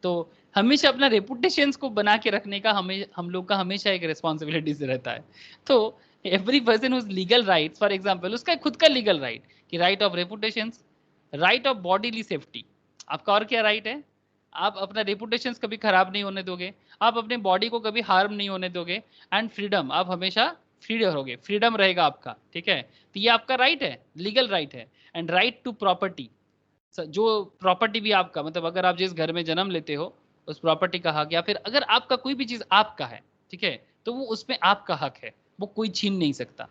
तो हमेशा अपना रेपुटेशंस को बना के रखने का हम लोग का हमेशा एक रिस्पॉन्सिबिलिटीज रहता है। तो every person whose legal rights, for example उसका खुद का लीगल राइट कि right of reputations, right of bodily safety. आपका और क्या राइट है? आप अपना रेपुटेशंस कभी खराब नहीं होने दोगे, आप अपने बॉडी को कभी हार्म नहीं होने दोगे, एंड फ्रीडम, आप हमेशा फ्री रहोगे, फ्रीडम रहेगा आपका। ठीक है, तो ये आपका राइट है, लीगल राइट है। एंड राइट टू प्रॉपर्टी, जो प्रॉपर्टी भी आपका, मतलब अगर आप जिस घर में जन्म लेते हो उस प्रॉपर्टी का हक, या फिर अगर आपका कोई भी चीज आपका है, ठीक है, तो वो उसमें आपका हक है, वो कोई छीन नहीं सकता।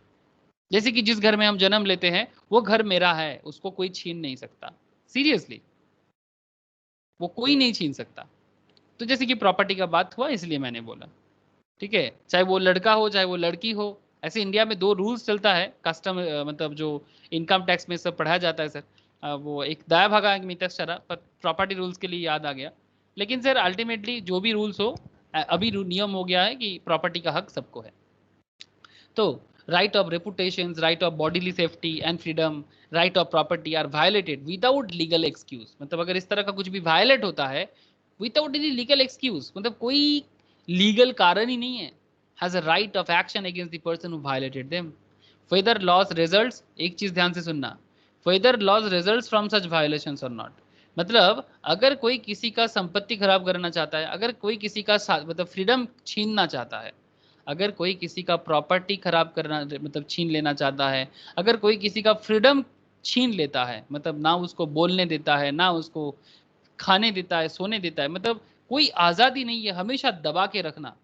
जैसे कि जिस घर में हम जन्म लेते हैं वो घर मेरा है, उसको कोई छीन नहीं सकता। सीरियसली, वो कोई नहीं छीन सकता। तो जैसे कि प्रॉपर्टी का बात हुआ इसलिए मैंने बोला। ठीक है, चाहे वो लड़का हो चाहे वो लड़की हो। ऐसे इंडिया में 2 रूल्स चलता है कस्टम, मतलब जो इनकम टैक्स में सब पढ़ाया जाता है सर। वो एक दाया भागा एक मितक्षरा, पर प्रॉपर्टी रूल्स के लिए याद आ गया। लेकिन सर अल्टीमेटली जो भी रूल्स हो, अभी नियम हो गया है कि प्रॉपर्टी का हक सबको है। तो right of reputations, right of bodily safety and freedom, right of property are violated without legal excuse। मतलब अगर इस तरह का कुछ भी वायलेट होता है without any legal excuse, मतलब कोई लीगल कारण ही नहीं है, has a right of action against the person who violated them, whether loss results, एक चीज ध्यान से सुनना, whether loss results from such violations or not। मतलब अगर कोई किसी का संपत्ति खराब करना चाहता है, अगर कोई किसी का मतलब फ्रीडम छीनना चाहता है, अगर कोई किसी का प्रॉपर्टी खराब करना मतलब छीन लेना चाहता है, अगर कोई किसी का फ्रीडम छीन लेता है, मतलब ना उसको बोलने देता है, ना उसको खाने देता है, सोने देता है, मतलब कोई आज़ादी नहीं है, हमेशा दबा के रखना।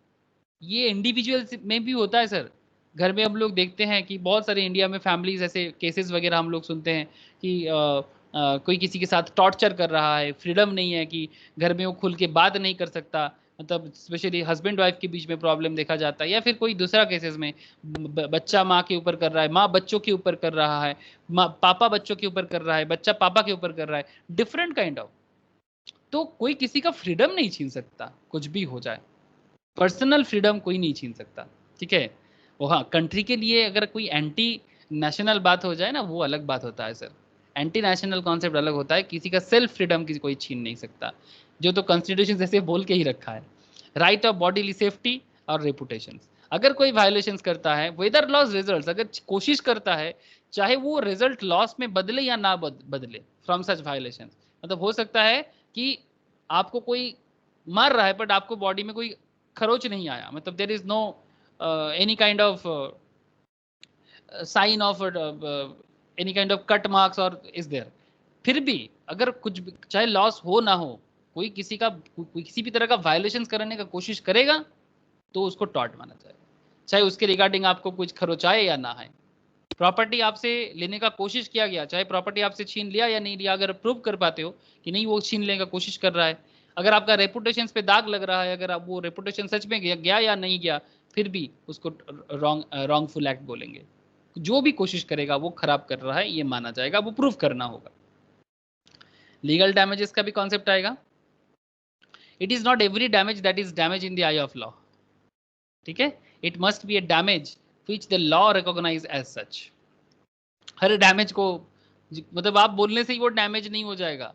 ये इंडिविजुअल में भी होता है सर। घर में हम लोग देखते हैं कि बहुत सारे इंडिया में फैमिलीज ऐसे केसेस वगैरह हम लोग सुनते हैं कि कोई किसी के साथ टॉर्चर कर रहा है, फ्रीडम नहीं है कि घर में वो खुल के बात नहीं कर सकता, मतलब स्पेशली हस्बैंड वाइफ के बीच में प्रॉब्लम देखा जाता है, या फिर कोई दूसरा केसेस में बच्चा माँ के ऊपर कर रहा है, माँ बच्चों के ऊपर कर रहा है, पापा बच्चों के ऊपर कर रहा है, बच्चा पापा के ऊपर कर रहा है, डिफरेंट काइंड ऑफ। तो कोई किसी का फ्रीडम नहीं छीन सकता, कुछ भी हो जाए, पर्सनल फ्रीडम कोई नहीं छीन सकता। ठीक है, वो हाँ कंट्री के लिए अगर कोई एंटी नेशनल बात हो जाए ना, वो अलग बात होता है सर। एंटी नेशनल कॉन्सेप्ट अलग होता है, किसी का सेल्फ फ्रीडम किसी कोई छीन नहीं सकता, जो तो कॉन्स्टिट्यूशन जैसे बोल के ही रखा है। राइट ऑफ बॉडीली सेफ्टी और रेपुटेशन, अगर कोई वायलेशन करता है, वेदर लॉस रिजल्ट, अगर कोशिश करता है चाहे वो रिजल्ट लॉस में बदले या ना बदले फ्रॉम सच वायलेशन, मतलब हो सकता है कि आपको कोई मार रहा है बट आपको बॉडी में कोई खरोच नहीं आया, मतलब there is no any kind of sign of any kind of cut marks और इज देयर, फिर भी अगर कुछ भी चाहे लॉस हो ना हो, कोई किसी भी तरह का वायलेशन करने का कोशिश करेगा तो उसको टॉर्ट माना जाएगा, चाहे उसके रिगार्डिंग आपको कुछ खरोचाए या ना है। प्रॉपर्टी आपसे लेने का कोशिश किया गया, चाहे प्रॉपर्टी आपसे छीन लिया या नहीं लिया, अगर प्रूव कर पाते हो कि नहीं वो छीन लेने का कोशिश कर रहा है, अगर आपका रेपुटेशन पे दाग लग रहा है, अगर आप वो रेपुटेशन सच में गया या नहीं गया, फिर भी उसको रॉन्गफुल एक्ट बोलेंगे। जो भी कोशिश करेगा वो खराब कर रहा है ये माना जाएगा, वो प्रूफ करना होगा। लीगल डैमेजेस का भी कॉन्सेप्ट आएगा। It is not every damage that is damage in the eye of law, ठीक है। It must be a damage which the law recognize as such. हर डैमेज को मतलब आप बोलने से ही वो डैमेज नहीं हो जाएगा।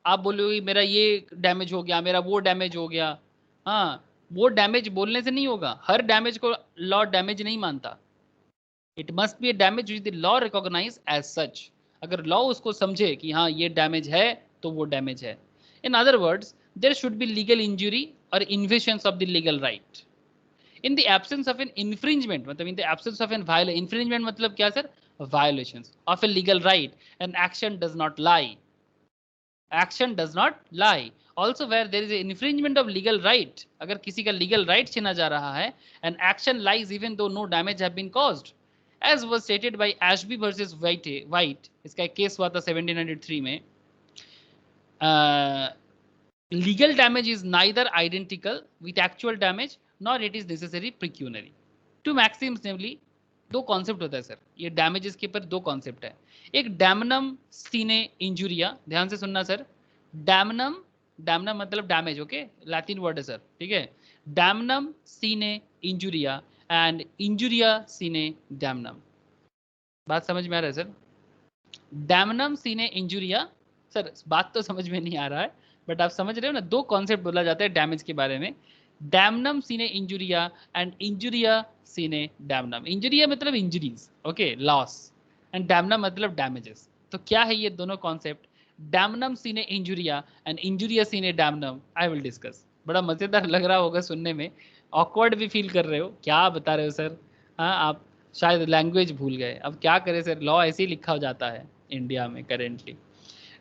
आप बोलोगे मेरा ये डैमेज हो गया, मेरा वो डैमेज हो गया, हाँ वो डैमेज बोलने से नहीं होगा। हर डैमेज को लॉ डैमेज नहीं मानता। It must be a damage which the law recognize as such. अगर लॉ उसको समझे कि हाँ ये डैमेज है तो वो डैमेज है। In other words there should be legal injury और invasions of the legal right in the absence of an infringement, मतलब in the absence of an violation, infringement मतलब क्या sir, violations of a legal right, an action does not lie, action does not lie. Also where there is an infringement of legal right, अगर किसी का legal right छीना जा रहा है, an action lies even though no damage have been caused, as was stated by Ashby versus White, इसका एक case हुआ था 1703 में। legal damage is neither identical with actual damage nor it is necessary pecuniary. Two maxims namely, दो concept होता है sir, ये damages के ऊपर दो कॉन्सेप्ट है। एक डैमनम सीने इंजुरिया, ध्यान से सुनना सर, डैमनम, डैमनम मतलब डैमेज, ओके, लैटिन वर्ड है सर, ठीक है। डैमनम सीने इंजुरिया एंड इंजुरिया सीने डैमनम, बात समझ में आ रहा है सर? डैमनम सीने इंजुरिया, सर बात तो समझ में नहीं आ रहा है बट आप समझ रहे हो ना, दो कॉन्सेप्ट बोला जाता है डैमेज के बारे में, डैमनम सीने इंजुरिया एंड इंजुरिया सीने डैमनम। इंजुरिया मतलब injuries, okay, loss, and damnum मतलब डैमेजेस। तो क्या है ये दोनों कॉन्सेप्ट, डैमनम सीने इंजुरिया एंड इंजुरिया सीने डैमनम, आई विल डिस्कस। बड़ा मजेदार लग रहा होगा सुनने में, ऑकवर्ड भी फील कर रहे हो, क्या बता रहे हो सर, हाँ आप शायद लैंग्वेज भूल गए। अब क्या करें सर, लॉ ऐसे ही लिखा हो जाता है इंडिया में करेंटली।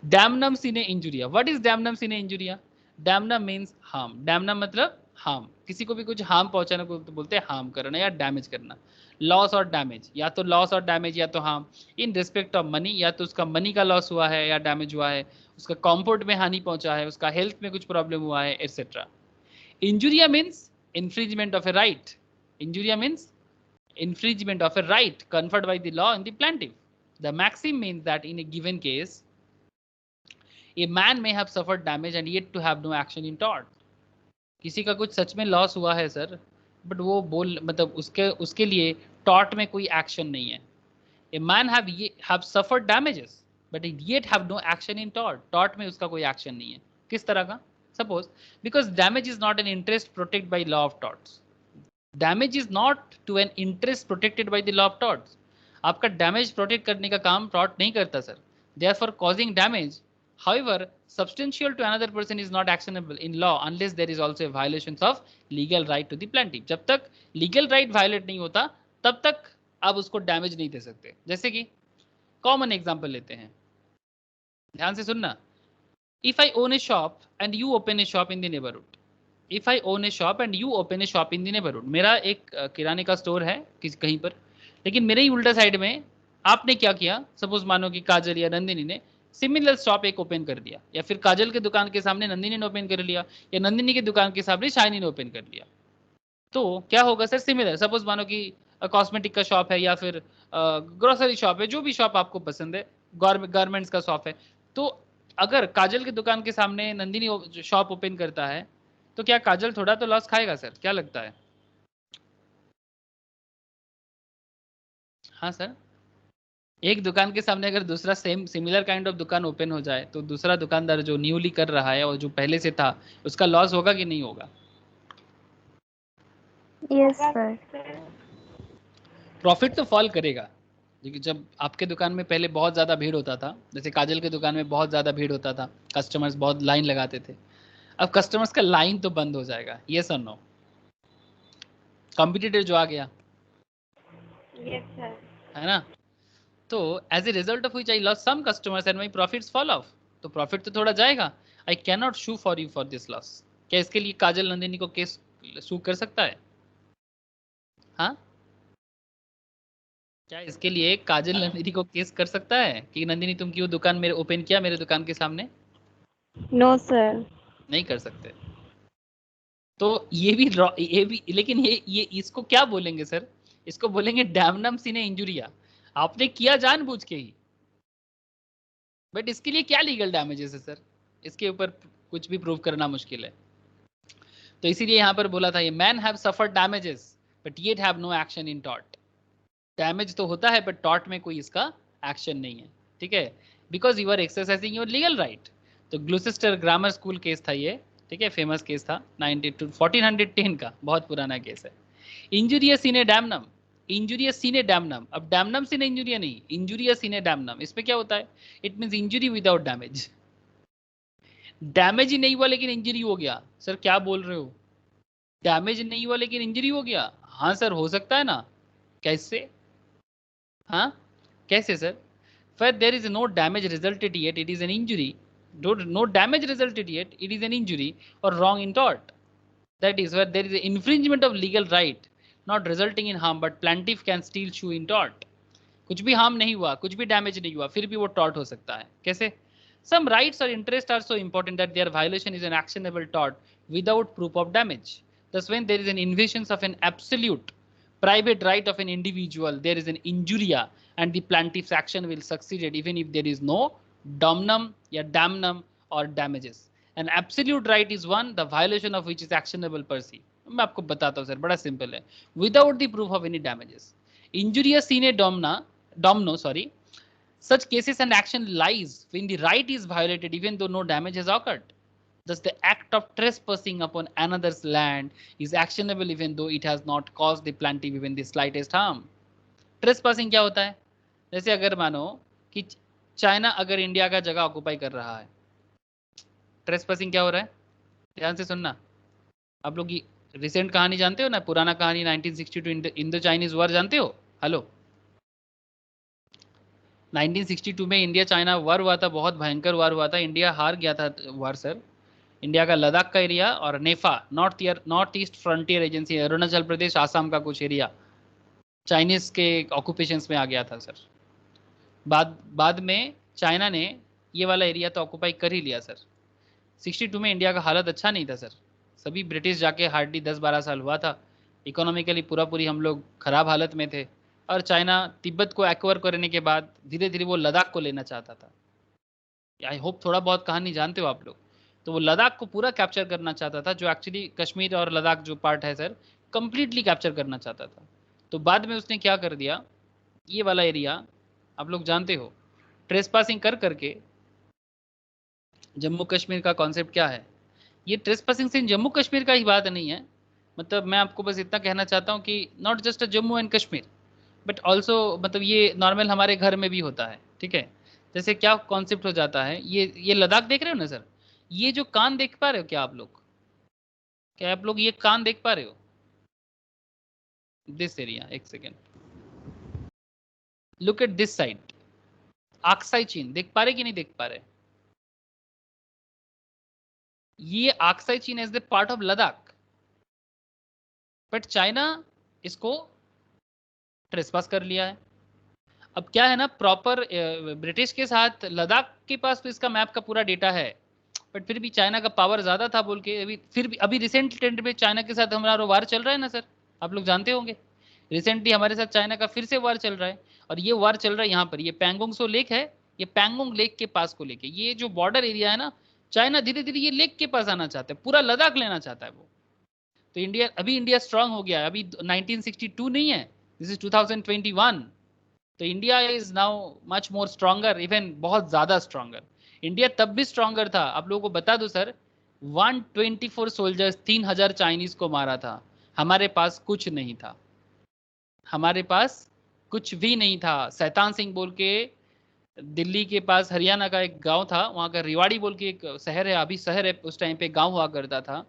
डैमनम सीने इंजुरिया, व्हाट इज डैमनम सीने इंजुरिया? डैमनम मींस हार्म, डैमनम मतलब हार्म, किसी को भी कुछ हार्म पहुंचाने को तो बोलते हैं हार्म करना या डैमेज करना। लॉस और डैमेज, या तो लॉस और डैमेज या तो harm in respect of money, या तो उसका मनी का लॉस हुआ है या डैमेज हुआ है, उसका कंफर्ट में हानि पहुंचा है, उसका हेल्थ में कुछ प्रॉब्लम हुआ है, etcetera. Injuria means infringement of a right, injuria means infringement of a right conferred by the law on the plaintiff. The maxim means that in a given case, a man may have suffered damage and yet to have no action in tort. किसी का कुछ सच में loss हुआ है sir, but वो बोल मतलब उसके लिए टॉर्ट में कोई एक्शन नहीं है। A man have suffered damages but yet have no action in tort. Tort में उसका कोई एक्शन नहीं है। किस तरह का? Suppose because damage is not an interest protected by law of torts. Damage is not to an interest protected by the law of torts. आपका damage protect करने का काम टॉर्ट नहीं करता sir, therefore causing damage however substantial to another person is not actionable in law unless there is also a violation of legal right to the plaintiff. जब तक legal right violate नहीं होता तब तक आप उसको डैमेज नहीं दे सकते। जैसे कि कॉमन एग्जांपल लेते हैं, ध्यान से सुनना। If I own A shop and you open A shop in the neighbourhood, If I own a shop and you open a shop in the neighborhood, मेरा एक किराने का स्टोर है कहीं पर, लेकिन मेरे ही उल्टा साइड में आपने क्या किया, सपोज मानो कि काजल या नंदिनी ने सिमिलर शॉप एक ओपन कर दिया, या फिर काजल के दुकान के सामने नंदिनी ने ओपन कर लिया, या नंदिनी के दुकान के सामने शाइनी ने ओपन कर लिया। तो क्या होगा सर, सिमिलर। सपोज मानो कि कॉस्मेटिक का शॉप है या फिर ग्रोसरी शॉप है, जो भी शॉप आपको पसंद है, गारमेंट्स का शॉप है, तो अगर काजल के दुकान के सामने नंदिनी शॉप ओपन करता है तो क्या काजल थोड़ा तो लॉस खाएगा सर, क्या लगता है? हाँ सर, एक दुकान के सामने अगर दूसरा सेम सिमिलर काइंड ऑफ दुकान ओपन हो जाए तो दूसरा दुकानदार जो न्यूली कर रहा है और जो पहले से था उसका लॉस होगा कि नहीं होगा? Yes sir. प्रॉफिट तो फॉल करेगा, क्योंकि जब आपके दुकान में पहले बहुत ज़्यादा भीड़ होता था, जैसे काजल के दुकान में बहुत ज़्यादा भीड़ होता था, कस्टमर्स बहुत लाइन लगाते थे, अब कस्टमर्स का लाइन तो बंद हो जाएगा। यस और नो? कॉम्पिटिटर जो आ गया, यस सर। है ना, तो as a result of which I lost some customers and my profits fall off, तो प्रॉफिट तो थोड़ा जाएगा। I can not sue for you for this loss. क्या इसके लिए काजल नंदिनी को केस सू कर सकता है? हाँ, क्या इसके लिए काजल नंदिनी को केस कर सकता है कि नंदिनी तुम क्यों दुकान मेरे ओपन किया मेरे दुकान के सामने? No sir. नहीं कर सकते। तो ये भी, लेकिन ये इसको क्या बोलेंगे सर? इसको बोलेंगे डैमनम सिने इंजुरिया। आपने किया जानबूझ के ही, बट इसके लिए क्या लीगल डैमेजेस है सर? इसके ऊपर कुछ भी प्रूव करना मुश्किल है। तो इसीलिए यहां पर बोला था ये man have suffered damages but yet have no action in tort. Damage तो होता है बट टॉर्ट में कोई इसका एक्शन नहीं है, ठीक है, because you are exercising your legal right. तो ग्लूसेस्टर ग्रामर स्कूल केस था ये, ठीक है, फेमस केस था 1410 का, बहुत पुराना केस है। Injuria sine damnum, injuria sine damnum, अब डैमनम सिने इंजुरिया नहीं, इंजुरियस सिने डैमनम। इसमें क्या होता है? It means injury without damage. Damage ही नहीं हुआ लेकिन इंजरी हो गया। सर क्या बोल रहे हो? डैमेज नहीं हुआ लेकिन इंजरी हो गया? हाँ सर हो सकता है ना। कैसे? हाँ कैसे sir? Where there is no damage resulted yet, it is an injury. No damage resulted yet, it is an injury or wrong in tort. That is where there is an infringement of legal right, not resulting in harm, but plaintiff can still sue in tort. कुछ भी harm नहीं हुआ, कुछ भी damage नहीं हुआ, फिर भी वो tort हो सकता है। कैसे? Some rights or interests are so important that their violation is an actionable tort without proof of damage. Thus, when there is an invasion of an absolute private right of an individual, there is an injuria and the plaintiff's action will succeed even if there is no damnum या damnum or damages. An absolute right is one, the violation of which is actionable per se. मैं आपको बताता हूँ sir, बड़ा simple है, without the proof of any damages. Injuria sine domino, such cases and action lies when the right is violated even though no damage has occurred. Thus, the act of trespassing upon another's land is actionable even though it has not caused the plaintiff even the slightest harm. Trespassing क्या होता है? जैसे अगर मानो कि China अगर India का जगह ऑक्युपाई कर रहा है, ट्रेसपासिंग क्या हो रहा है? ध्यान से सुनना। आप लोग रिसेंट कहानी जानते हो ना, पुराना कहानी 1962 इंडो चाइनीज वॉर जानते हो? हेलो, 1962 में इंडिया चाइना वॉर हुआ था, बहुत भयंकर वॉर हुआ था, इंडिया हार गया था वॉर सर। इंडिया का लद्दाख का एरिया और NEFA north east frontier agency Arunachal Pradesh Assam का कुछ एरिया चाइनीज के ऑक्यूपेशन में आ गया था सर। बाद में चाइना ने ये वाला एरिया तो ऑक्यूपाई कर ही लिया सर। 62 में इंडिया का हालत अच्छा नहीं था सर, सभी ब्रिटिश जाके हार्डली 10-12 साल हुआ था, इकोनॉमिकली पूरी हम लोग खराब हालत में थे। और चाइना तिब्बत को एक्वायर करने के बाद धीरे धीरे वो लद्दाख को लेना चाहता था। आई होप थोड़ा बहुत कहानी जानते हो आप लोग। तो वो लद्दाख को पूरा कैप्चर करना चाहता था, जो एक्चुअली कश्मीर और लद्दाख जो पार्ट है सर कंप्लीटली कैप्चर करना चाहता था। तो बाद में उसने क्या कर दिया, ये वाला एरिया आप लोग जानते हो, ट्रेसपासिंग कर करके जम्मू कश्मीर का कॉन्सेप्ट क्या है, ये ट्रेसपासिंग से जम्मू कश्मीर का ही बात नहीं है, मतलब मैं आपको बस इतना कहना चाहता हूँ कि not just a Jammu and Kashmir but also, मतलब ये नॉर्मल हमारे घर में भी होता है, ठीक है। जैसे क्या कॉन्सेप्ट हो जाता है, ये लद्दाख देख रहे हो ना सर, ये जो कान देख पा रहे हो क्या आप लोग? क्या आप लोग ये कान देख पा रहे हो? दिस एरिया, एक second, look at this side, Aksai Chin देख पा रहे कि नहीं देख पा रहे? ये आक्साई चीन is the part of Ladakh, but China इसको ट्रेसपास कर लिया है। अब क्या है ना, प्रॉपर ब्रिटिश के साथ लद्दाख के पास तो इसका मैप का पूरा डेटा है, बट फिर भी चाइना का पावर ज्यादा था बोल के अभी रिसेंट ट्रेंड में चाइना के साथ हमारा वार चल रहा है ना सर, आप लोग जानते होंगे। रिसेंटली हमारे साथ चाइना का फिर से वार चल रहा है, और ये वार चल रहा है यहाँ पर, ये पैंगोंग सो लेक है, ये पैंगोंग लेक के पास को लेके, ये जो बॉर्डर एरिया है ना, चाइना धीरे धीरे ये लेक के पास आना चाहता है, पूरा लद्दाख लेना चाहता है वो। तो इंडिया स्ट्रांग हो गया है, अभी 1962 नहीं है, दिस इज 2021। तो India is now much more stronger, even बहुत ज्यादा स्ट्रॉन्गर। इंडिया तब भी स्ट्रॉन्गर था, आप लोगों को बता दो सर, 124 सोल्जर्स 3000 चाइनीज को मारा था, हमारे पास कुछ नहीं था, हमारे पास कुछ भी नहीं था। सैतान सिंह बोल के दिल्ली के पास हरियाणा का एक गांव था, वहाँ का रिवाड़ी बोल के एक शहर है, अभी शहर है, उस टाइम पे गांव हुआ करता था।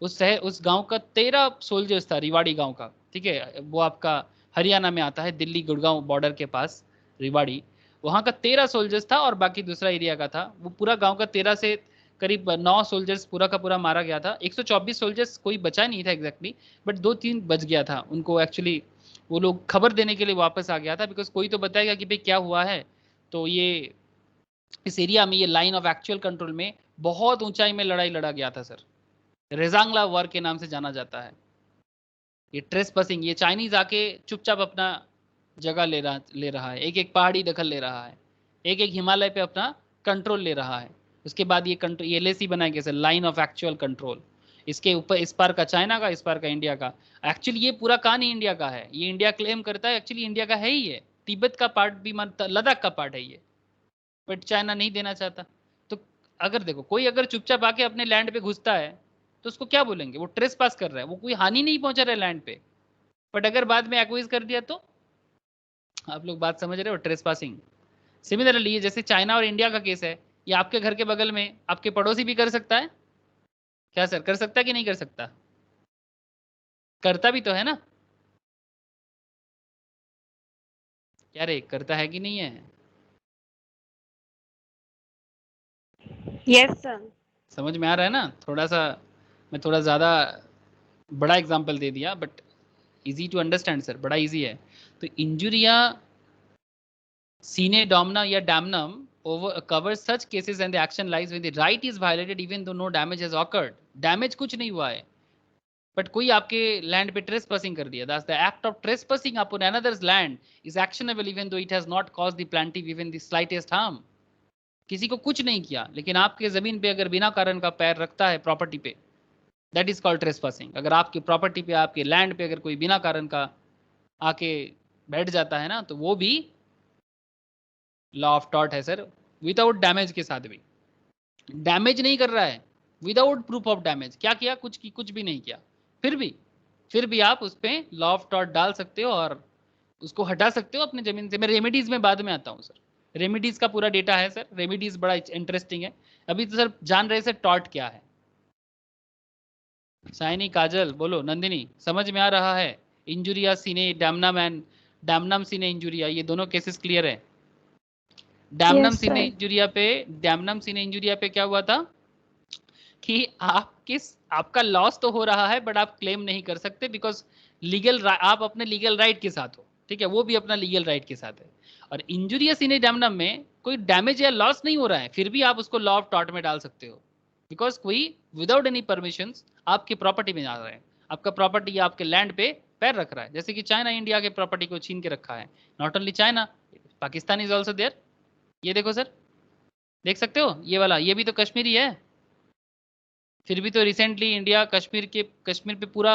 उस गांव का 13 सोल्जर्स था, रिवाड़ी गांव का, ठीक है, वो आपका हरियाणा में आता है, दिल्ली गुड़गांव बॉर्डर के पास रिवाड़ी, वहाँ का 13 सोल्जर्स था, और बाकी दूसरा एरिया का था। वो पूरा गांव का 13 से करीब 9 सोल्जर्स पूरा का पूरा मारा गया था। 124 सोल्जर्स कोई बचा नहीं था एग्जैक्टली, बट 2-3 बच गया था, उनको एक्चुअली वो लोग खबर देने के लिए वापस आ गया था, बिकॉज कोई तो बताएगा कि भाई क्या हुआ है। तो ये इस एरिया में, ये लाइन ऑफ एक्चुअल कंट्रोल में बहुत ऊंचाई में लड़ाई लड़ा गया था सर, रेजांगला वॉर के नाम से जाना जाता है। ये ट्रेसपासिंग, ये चाइनीज आके चुपचाप अपना जगह ले रहा है, एक एक पहाड़ी दखल ले रहा है, एक एक हिमालय पे अपना कंट्रोल ले रहा है। उसके बाद ये कंट्रोल, ये LAC बनाया कैसे, लाइन ऑफ एक्चुअल कंट्रोल। इसके ऊपर इस पार का चाइना का, इस पार का इंडिया का। एक्चुअली ये पूरा कहानी इंडिया का है, ये इंडिया क्लेम करता है, एक्चुअली इंडिया का है ही ये। तिब्बत का पार्ट भी मानता, लद्दाख का पार्ट है ये, बट चाइना नहीं देना चाहता। तो अगर देखो, कोई अगर चुपचाप आके अपने लैंड पे घुसता है तो उसको क्या बोलेंगे, वो ट्रेस पास कर रहा है, वो कोई हानि नहीं पहुंचा रहा है लैंड पे। बट अगर बाद में एक्वाइज कर दिया तो, आप लोग बात समझ रहे हो, ट्रेस पासिंग। सिमिलरली ये जैसे चाइना और इंडिया का केस है, ये आपके घर के बगल में आपके पड़ोसी भी कर सकता है क्या सर, कर सकता है कि नहीं कर सकता? करता भी तो है ना, क्या रे, करता है कि नहीं है? Yes, sir. समझ में आ रहा है ना? थोड़ा सा मैं थोड़ा ज़्यादा बड़ा एग्जाम्पल दे दिया, but easy to understand sir, बड़ा इजी है। तो इंजुरिया सीने डोमना या damnum over covers such cases and the action lies when the right is violated even though no damage has occurred. Damage कुछ नहीं हुआ है, बट कोई आपके लैंड पे ट्रेस पासिंग कर दिया। That's the act of trespassing upon another's land is actionable even though it has not caused the plaintiff even the slightest harm. किसी को कुछ नहीं किया, लेकिन आपके जमीन पे अगर बिना कारण का पैर रखता है प्रॉपर्टी पे, that is called trace passing. अगर आपकी प्रॉपर्टी पे, आपके लैंड पे अगर कोई बिना कारण का आके बैठ जाता है ना, तो वो भी लॉ ऑफ टॉर्ट है सर, विदाउट डैमेज के साथ भी। डैमेज नहीं कर रहा है, विदाउट प्रूफ ऑफ डैमेज। क्या किया, कुछ भी नहीं किया, फिर भी आप उस पर लॉ ऑफ टॉर्ट डाल सकते हो और उसको हटा सकते हो अपने जमीन से। मैं रेमेडीज में बाद में आता हूँ सर, रेमेडीज का पूरा डेटा है सर, रेमेडीज बड़ा इंटरेस्टिंग है। अभी तो सर जान रहे सर टॉर्ट क्या है। साइनी, काजल बोलो, नंदिनी समझ में आ रहा है? इंजुरिया सीने डैमनम एंड डैमनम सीने इंजुरिया, ये दोनों केसेस क्लियर है? डैमनम Yes, सीने sir. इंजुरिया पे, डैमनम सीने इंजुरिया पे क्या हुआ था कि आपका लॉस तो हो रहा है, बट आप क्लेम नहीं कर सकते बिकॉज लीगल, आप अपने लीगल राइट के साथ हो, ठीक है, वो भी अपना लीगल राइट के साथ है। और इंजुरिया सीने डैमनम में कोई डैमेज या लॉस नहीं हो रहा है, फिर भी आप उसको लॉ ऑफ टॉर्ट में डाल सकते हो, बिकॉज कोई विदाउट एनी परमिशन आपकी प्रॉपर्टी में आ रहा है, आपका प्रॉपर्टी या आपके लैंड पे पैर रख रहा है। जैसे कि चाइना इंडिया के प्रॉपर्टी को छीन के रखा है, not only China, Pakistan is also there. ये देखो सर, देख सकते हो, ये वाला, ये भी तो कश्मीरी है। फिर भी तो रिसेंटली इंडिया कश्मीर पे पूरा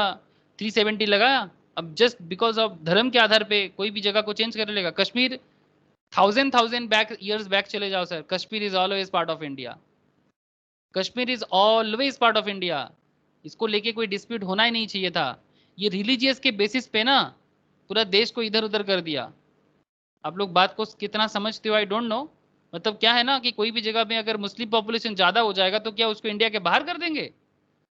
370 लगाया। अब जस्ट बिकॉज ऑफ धर्म के आधार पे कोई भी जगह को चेंज कर लेगा। Kashmir thousand back years back चले जाओ sir, Kashmir is always part of India. Kashmir is always part of India. इसको लेके कोई डिस्प्यूट होना ही नहीं चाहिए था। ये रिलीजियस के बेसिस पे ना पूरा देश को इधर उधर कर दिया। आप लोग बात को कितना समझते हो आई डोंट नो। मतलब क्या है ना कि कोई भी जगह में अगर मुस्लिम पॉपुलेशन ज्यादा हो जाएगा तो क्या उसको इंडिया के बाहर कर देंगे?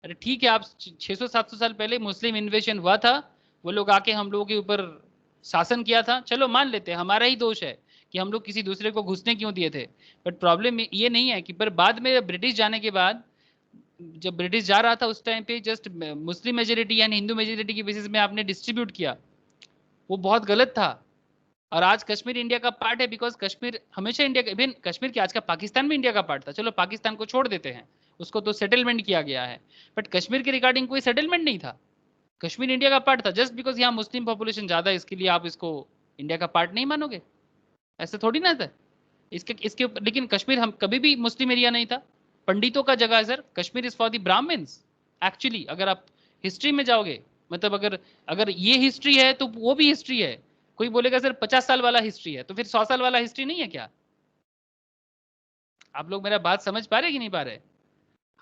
अरे ठीक है, आप 600-700 साल पहले मुस्लिम इन्वेशन हुआ था, वो लोग आके हम लोगों के ऊपर शासन किया था, चलो मान लेते हैं हमारा ही दोष है कि हम लोग किसी दूसरे को घुसने क्यों दिए थे। बट प्रॉब्लम ये नहीं है कि पर बाद में ब्रिटिश जाने के बाद, जब ब्रिटिश जा रहा था उस टाइम पे जस्ट मुस्लिम मेजोरिटी यानी हिंदू मेजोरिटी की बेसिस में आपने डिस्ट्रीब्यूट किया, वो बहुत गलत था। और आज कश्मीर इंडिया का पार्ट है बिकॉज कश्मीर हमेशा इंडिया का, इवन कश्मीर के आज का पाकिस्तान भी इंडिया का पार्ट था। चलो पाकिस्तान को छोड़ देते हैं, उसको तो सेटलमेंट किया गया है, बट कश्मीर के रिगार्डिंग कोई सेटलमेंट नहीं था। कश्मीर इंडिया का पार्ट था, जस्ट बिकॉज यहाँ मुस्लिम पॉपुलेशन ज्यादा है इसके लिए आप इसको इंडिया का पार्ट नहीं मानोगे, ऐसे थोड़ी ना था। इसके इसके ऊपर लेकिन कश्मीर हम कभी भी मुस्लिम एरिया नहीं था, पंडितों का जगह है sir. Kashmir is for the Brahmins actually. अगर आप हिस्ट्री में जाओगे, मतलब अगर अगर ये हिस्ट्री है तो वो भी हिस्ट्री है। कोई बोलेगा सर 50 साल वाला हिस्ट्री है, तो फिर 100 साल वाला हिस्ट्री नहीं है क्या? आप लोग मेरा बात समझ पा रहे कि नहीं पा रहे?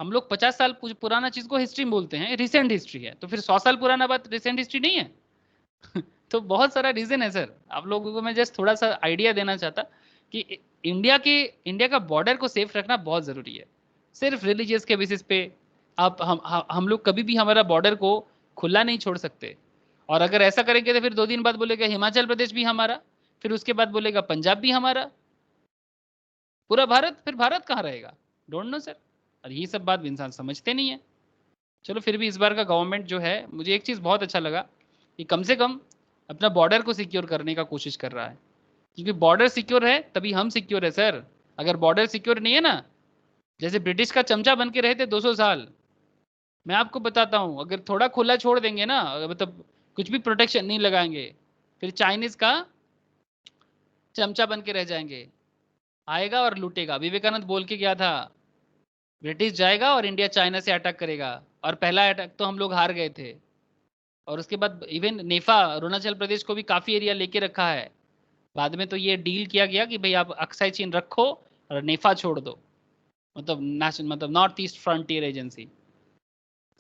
हम लोग 50 साल पुराना चीज को हिस्ट्री बोलते हैं, रिसेंट हिस्ट्री है, तो फिर 100 साल पुराना बात रिसेंट हिस्ट्री नहीं है। तो बहुत सारा रीजन है सर। आप लोगों को मैं जस्ट थोड़ा सा आइडिया देना चाहता कि इंडिया का बॉर्डर को सेफ रखना बहुत जरूरी है। सिर्फ रिलीजियस के बेसिस पे आप हम लोग कभी भी हमारा बॉर्डर को खुला नहीं छोड़ सकते। और अगर ऐसा करेंगे तो फिर 2 दिन बाद बोलेगा हिमाचल प्रदेश भी हमारा, फिर उसके बाद बोलेगा पंजाब भी हमारा, पूरा भारत, फिर भारत कहाँ रहेगा? Don't know sir. और ये सब बात इंसान समझते नहीं है। चलो फिर भी इस बार का गवर्नमेंट जो है, मुझे एक चीज़ बहुत अच्छा लगा कि कम से कम अपना बॉर्डर को सिक्योर करने का कोशिश कर रहा है, क्योंकि बॉर्डर सिक्योर है तभी हम सिक्योर है सर। अगर बॉर्डर सिक्योर नहीं है ना, जैसे ब्रिटिश का चमचा बन के रहे थे 200 साल, मैं आपको बताता हूँ, अगर थोड़ा खुला छोड़ देंगे ना, मतलब कुछ भी प्रोटेक्शन नहीं लगाएंगे, फिर चाइनीज का चमचा बन के रह जाएंगे, आएगा और लूटेगा। विवेकानंद बोल के गया था, ब्रिटिश जाएगा और इंडिया चाइना से अटैक करेगा, और पहला अटैक तो हम लोग हार गए थे, और उसके बाद इवन नेफा अरुणाचल प्रदेश को भी काफी एरिया लेके रखा है। बाद में तो ये डील किया गया कि भाई आप अक्साई चीन रखो और नेफा छोड़ दो, मतलब नेशनल, मतलब north east frontier agency.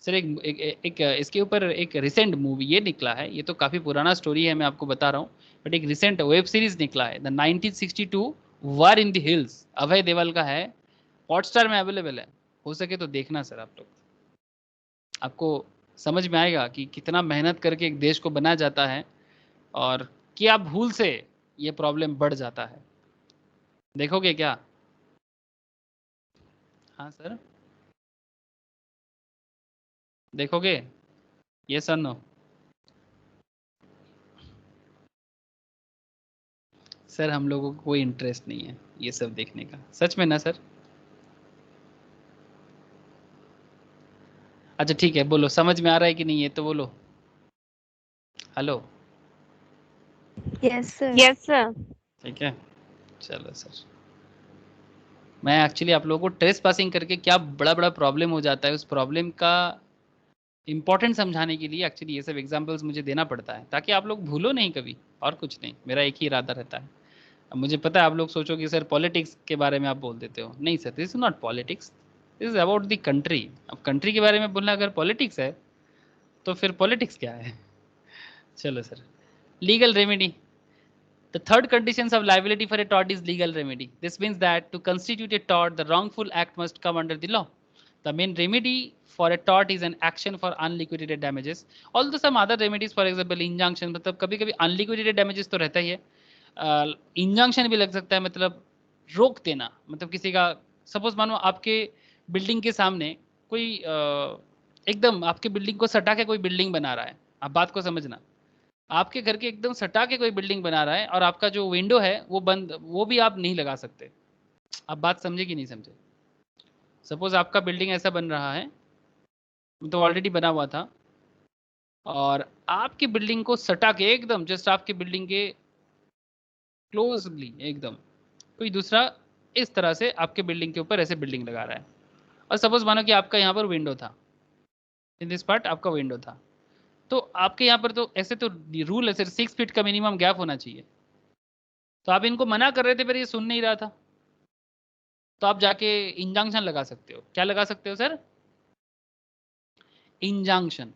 Sir एक इसके ऊपर एक रिसेंट मूवी ये निकला है, ये तो काफ़ी पुराना स्टोरी है मैं आपको बता रहा हूँ, बट एक रिसेंट वेब सीरीज निकला है, the 1962 war in the hills, Abhay Deol का है, हॉटस्टार में अवेलेबल है, हो सके तो देखना सर आप लोग, आपको समझ में आएगा कि कितना मेहनत करके एक देश को बनाया जाता है और क्या भूल से ये प्रॉब्लम बढ़ जाता है। देखोगे क्या? हाँ सर, देखोगे? ये सर नो? सर हम लोगों को कोई इंटरेस्ट नहीं है ये सब देखने का, सच में ना सर? अच्छा ठीक है, बोलो समझ में आ रहा है कि नहीं ये तो बोलो। Hello? Yes, sir. Yes, sir. ठीक है, चलो सर। मैं एक्चुअली आप लोगों को ट्रेस पासिंग करके क्या बड़ा बड़ा प्रॉब्लम हो जाता है, उस प्रॉब्लम का इंपॉर्टेंट समझाने के लिए एक्चुअली ये सब एग्जांपल्स मुझे देना पड़ता है, ताकि आप लोग भूलो नहीं कभी, और कुछ नहीं, मेरा एक ही इरादा रहता है। अब मुझे पता है आप लोग सोचोगे सर पॉलिटिक्स के बारे में आप बोल देते हो, नहीं sir, this is not politics, this is about the country. अब कंट्री के बारे में बोलना अगर पॉलिटिक्स है तो फिर पॉलिटिक्स क्या है? चलो sir, legal remedy. The third conditions of liability for a tort is legal remedy. This means that to constitute a tort, the wrongful act must come under the law. The main remedy for a tort is an action for unliquidated damages. Although some other remedies, for example, injunction, मतलब कभी कभी unliquidated damages तो रहता ही है, injunction भी लग सकता है, मतलब रोक देना, मतलब किसी का, सपोज मानो आपके बिल्डिंग के सामने कोई एकदम आपके बिल्डिंग को सटा के कोई बिल्डिंग बना रहा है, आप बात को समझना, आपके घर के एकदम सटा के कोई बिल्डिंग बना रहा है और आपका जो विंडो है वो बंद, वो भी आप नहीं लगा सकते। आप बात समझे कि नहीं समझे? सपोज आपका बिल्डिंग ऐसा बन रहा है, तो ऑलरेडी बना हुआ था, और आपकी बिल्डिंग को सटा के एकदम जस्ट आपकी बिल्डिंग के क्लोजली एकदम कोई दूसरा इस तरह से आपके बिल्डिंग के ऊपर ऐसे बिल्डिंग लगा रहा है, और सपोज मानो कि आपका यहाँ पर विंडो था, इन दिस पार्ट आपका विंडो था, तो आपके यहाँ पर तो ऐसे तो रूल है सर, 6 फीट का मिनिमम गैप होना चाहिए, तो आप इनको मना कर रहे थे पर ये सुन नहीं रहा था, तो आप जाके इंजंक्शन लगा सकते हो। क्या लगा सकते हो सर? इंजंक्शन,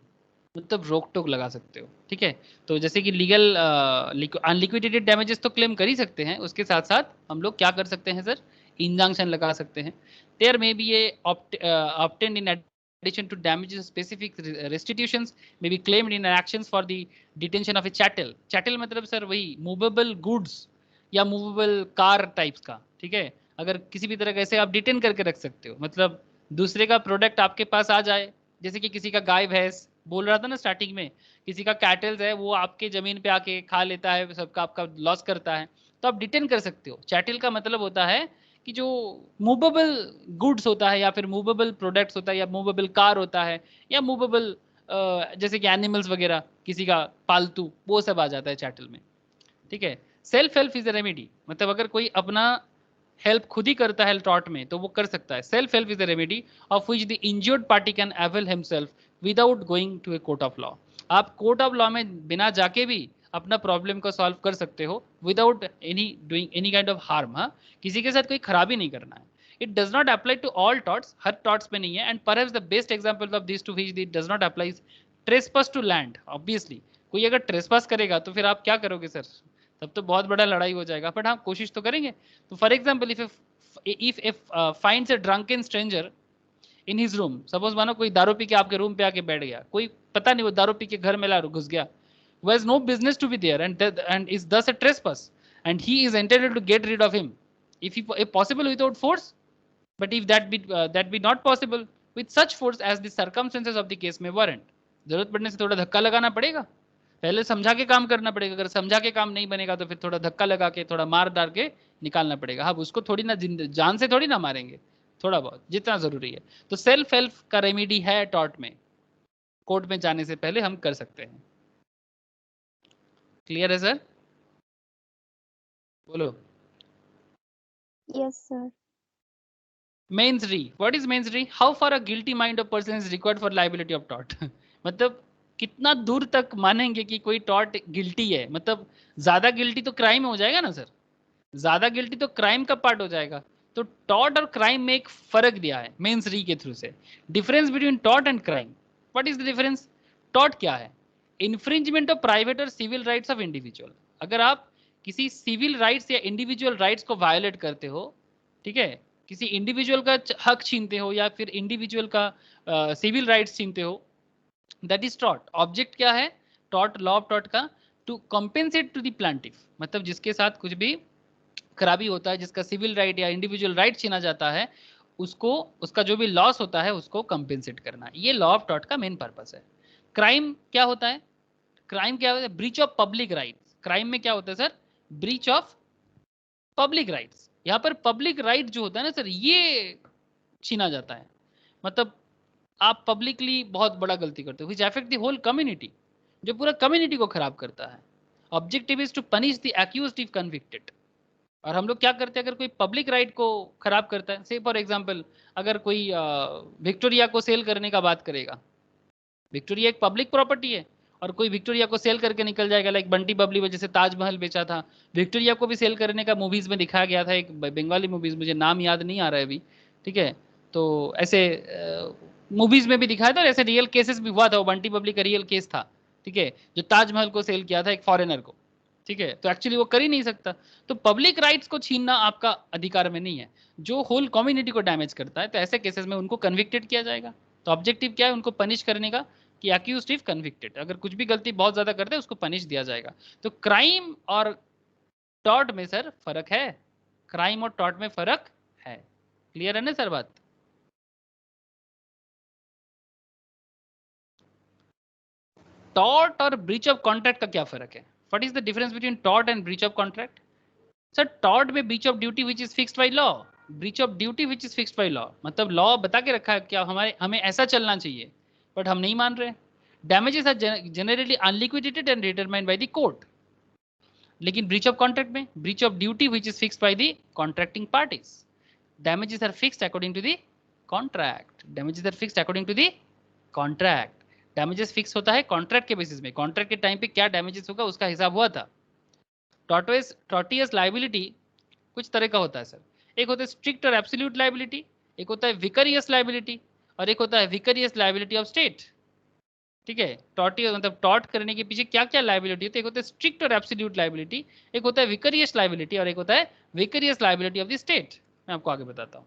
मतलब रोक टोक लगा सकते हो, ठीक है। तो जैसे कि लीगल अनलिक्विडेटेड डैमेजेस तो क्लेम कर ही सकते हैं, उसके साथ साथ हम लोग क्या कर सकते हैं सर? इंजंक्शन लगा सकते हैं। There may be a obtained in addition to damages, specific restitutions may be claimed in actions for the detention of a chattel. Chattel मतलब सर वही movable goods या movable car types का, ठीक है। अगर किसी भी तरह का ऐसे आप डिटेन करके रख सकते हो, मतलब दूसरे का प्रोडक्ट आपके पास आ जाए, जैसे कि किसी का गाय भैंस, बोल रहा था ना स्टार्टिंग में, किसी का कैटल्स है वो आपके जमीन पे आके खा लेता है, सबका आपका लॉस करता है, तो आप डिटेन कर सकते हो। चैटल का मतलब होता है कि जो मूवेबल गुड्स होता है या फिर मूवेबल प्रोडक्ट्स होता है या मूवेबल कार होता है या मूवेबल जैसे कि एनिमल्स वगैरह किसी का पालतू, वो सब आ जाता है चैटल में, ठीक है। Self help is a remedy, मतलब अगर कोई अपना हेल्प खुद ही करता है टॉर्ट में तो वो कर सकता है। Self help is a remedy of which the injured party can avail himself without going to a court of law. आप कोर्ट ऑफ लॉ में बिना जाके भी अपना प्रॉब्लम को सॉल्व कर सकते हो without any doing any kind of harm. हाँ, किसी के साथ कोई खराबी नहीं करना है। It does not apply to all torts, हर टॉर्ट्स में नहीं है। And perhaps the best example of this to which it does not apply trespass to land. Obviously कोई अगर ट्रेसपास करेगा तो फिर आप क्या करोगे सर? तब तो बहुत बड़ा लड़ाई हो जाएगा, बट हाँ कोशिश तो करेंगे। तो for example if finds a drunken stranger in his room, suppose मानो कोई दारू पी के आपके रूम पे आके बैठ गया, कोई पता नहीं वो दारू पी के घर में ला घुस गया, who has no business to be there and is thus a trespass, and he is entitled to get rid of him if possible without force, but if that be not possible with such force as the circumstances of the case may warrant। जरूरत पड़ने से थोड़ा धक्का लगाना पड़ेगा, पहले समझा के काम करना पड़ेगा, अगर समझा के काम नहीं बनेगा तो फिर थोड़ा धक्का लगा के थोड़ा मार डाल के निकालना पड़ेगा। हाँ, उसको थोड़ी ना जान से थोड़ी ना मारेंगे, थोड़ा बहुत जितना जरूरी है। तो सेल्फ हेल्प का रेमेडी है टॉर्ट में, कोर्ट में जाने से पहले हम कर सकते हैं। क्लियर है सर? बोलो। Yes, sir. Masonry, what is masonry? How far a guilty mind of person is required for liability of tort. मतलब कितना दूर तक मानेंगे कि कोई टॉर्ट गिल्टी है? मतलब ज्यादा गिल्टी तो क्राइम हो जाएगा ना सर, ज्यादा गिल्टी तो क्राइम का पार्ट हो जाएगा। तो टॉर्ट और क्राइम में एक फर्क दिया है मेंसरी के थ्रू से। Difference between tort and crime, what is the difference? Tort क्या है? इन्फ्रिंजमेंट ऑफ प्राइवेट और सिविल राइट्स ऑफ इंडिविजुअल। अगर आप किसी सिविल राइट्स या इंडिविजुअल राइट्स को वायोलेट करते हो, ठीक है, किसी इंडिविजुअल का हक छीनते हो या फिर इंडिविजुअल का सिविल राइट्स छीनते हो, दैट इज टॉर्ट। ऑब्जेक्ट क्या है टॉर्ट, लॉ ऑफ टॉर्ट का? To compensate to the plaintiff, मतलब जिसके साथ कुछ भी खराबी होता है, जिसका सिविल राइट या इंडिविजुअल राइट छीना जाता है, उसको उसका जो भी लॉस होता है उसको कंपेंसेट करना, ये लॉ ऑफ टॉर्ट का मेन पर्पस है। क्राइम क्या होता है? क्राइम क्या होता है? Breach of public rights. Crime में क्या होता है sir? Breach of public rights. यहाँ पर पब्लिक राइट जो होता है ना सर, ये छीना जाता है। मतलब आप पब्लिकली बहुत बड़ा गलती करते हो which affect the whole community, जो पूरा कम्युनिटी को खराब करता है। Objective is to punish the accused if convicted. और हम लोग क्या करते हैं, अगर कोई पब्लिक राइट को खराब करता है, से फॉर एग्जांपल अगर कोई विक्टोरिया को सेल करने का बात करेगा, विक्टोरिया एक पब्लिक प्रॉपर्टी है, और कोई विक्टोरिया को सेल करके निकल जाएगा, लाइक बंटी बबली जैसे ताजमहल बेचा था, विक्टोरिया को भी सेल करने का मूवीज में दिखाया गया था, एक बंगाली मूवीज, मुझे नाम याद नहीं आ रहा है अभी, ठीक है। तो ऐसे मूवीज में भी दिखाया था और ऐसे रियल केसेस भी हुआ था, वो बंटी बबली का रियल केस था, ठीक है, जो ताजमहल को सेल किया था एक फॉरेनर को, ठीक है। तो एक्चुअली वो कर ही नहीं सकता। तो पब्लिक राइट्स को छीनना आपका अधिकार में नहीं है, जो होल कम्युनिटी को डैमेज करता है, तो ऐसे केसेस में उनको कन्विक्टेड किया जाएगा। तो ऑब्जेक्टिव क्या है? उनको पनिश करने का, कि एक्यूज्ड इफ कन्विक्टेड, अगर कुछ भी गलती बहुत ज्यादा करते हैं उसको पनिश दिया जाएगा। तो क्राइम और टॉर्ट में सर फर्क है, क्राइम और टॉर्ट में फर्क है। क्लियर है ना सर बात? टॉर्ट और ब्रीच ऑफ कॉन्ट्रैक्ट का क्या फर्क है? What is the difference between tort and breach of contract? Sir tort में breach of duty which is fixed by law, breach of duty which is fixed by law, मतलब law बता के रखा है क्या हमें ऐसा चलना चाहिए, बट हम नहीं मान रहे। Damages are generally unliquidated and determined by the court. लेकिन ब्रीच ऑफ कॉन्ट्रैक्ट में breach of duty which is fixed by the contracting parties, damages are fixed according to the contract, damages are fixed according to the contract. Damages fix होता है contract के basis में, contract के time पे क्या damages होगा उसका हिसाब हुआ था। टॉर्टियस लाइबिलिटी कुछ तरह का होता है सर, एक होता है स्ट्रिक्ट और एब्सोल्यूट लाइबिलिटी, एक होता है विकरियस लाइबिलिटी, और एक होता है विकरियस लाइबिलिटी ऑफ स्टेट, ठीक है। टॉर्टियस मतलब टॉर्ट करने के पीछे क्या क्या लाइबिलिटी होती है, एक होता है स्ट्रिक्ट और एब्सोल्यूट लाइबिलिटी, एक होता है विकरियस लाइबिलिटी, और एक होता है विकरियस लाइबिलिटी ऑफ द स्टेट। मैं आपको आगे बताता हूँ।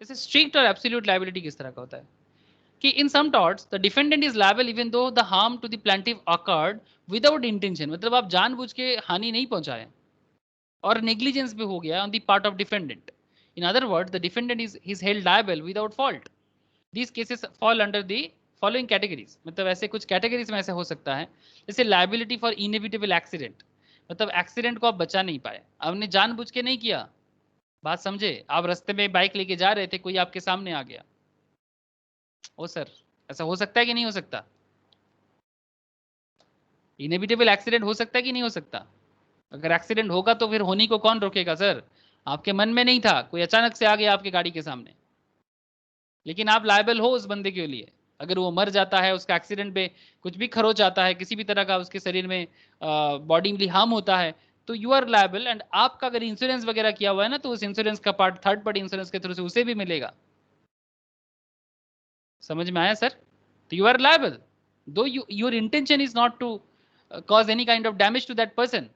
जैसे स्ट्रिक्ट और एब्सोल्यूट लाइबिलिटी किस तरह का होता है कि in some torts the defendant is liable even though the harm to the plaintiff occurred without intention, मतलब आप जानबूझ के हानि नहीं पहुंचाए और नेग्लिजेंस भी हो गया on the part of defendant. In other words the defendant is held liable without fault. These cases fall under the following categories, मतलब ऐसे कुछ कैटेगरीज में ऐसे हो सकता है, जैसे लायबिलिटी फॉर इनएविटेबल एक्सीडेंट, मतलब एक्सीडेंट को आप बचा नहीं पाए, आपने जानबूझ के नहीं किया, बात समझे, आप रास्ते में बाइक लेके जा रहे थे, कोई आपके सामने आ गया, ओ सर ऐसा हो सकता है कि नहीं हो सकता? इनएविटेबल एक्सीडेंट हो सकता है कि नहीं हो सकता? अगर एक्सीडेंट होगा तो फिर होने को कौन रोकेगा सर? आपके मन में नहीं था, कोई अचानक से आ गया आपके गाड़ी के सामने, लेकिन आप लायबल हो उस बंदे के लिए। अगर वो मर जाता है, उसका एक्सीडेंट में कुछ भी खरोच आता है, किसी भी तरह का उसके शरीर में बॉडी में हार्म होता है, तो यू आर लायबल। एंड आपका अगर इंश्योरेंस वगैरह किया हुआ है ना, तो उस इंश्योरेंस का पार्ट थर्ड पार्टी इंश्योरेंस के थ्रू से उसे भी मिलेगा। समझ में आया सर? तो you are liable though your intention is not to cause any kind of damage to that person.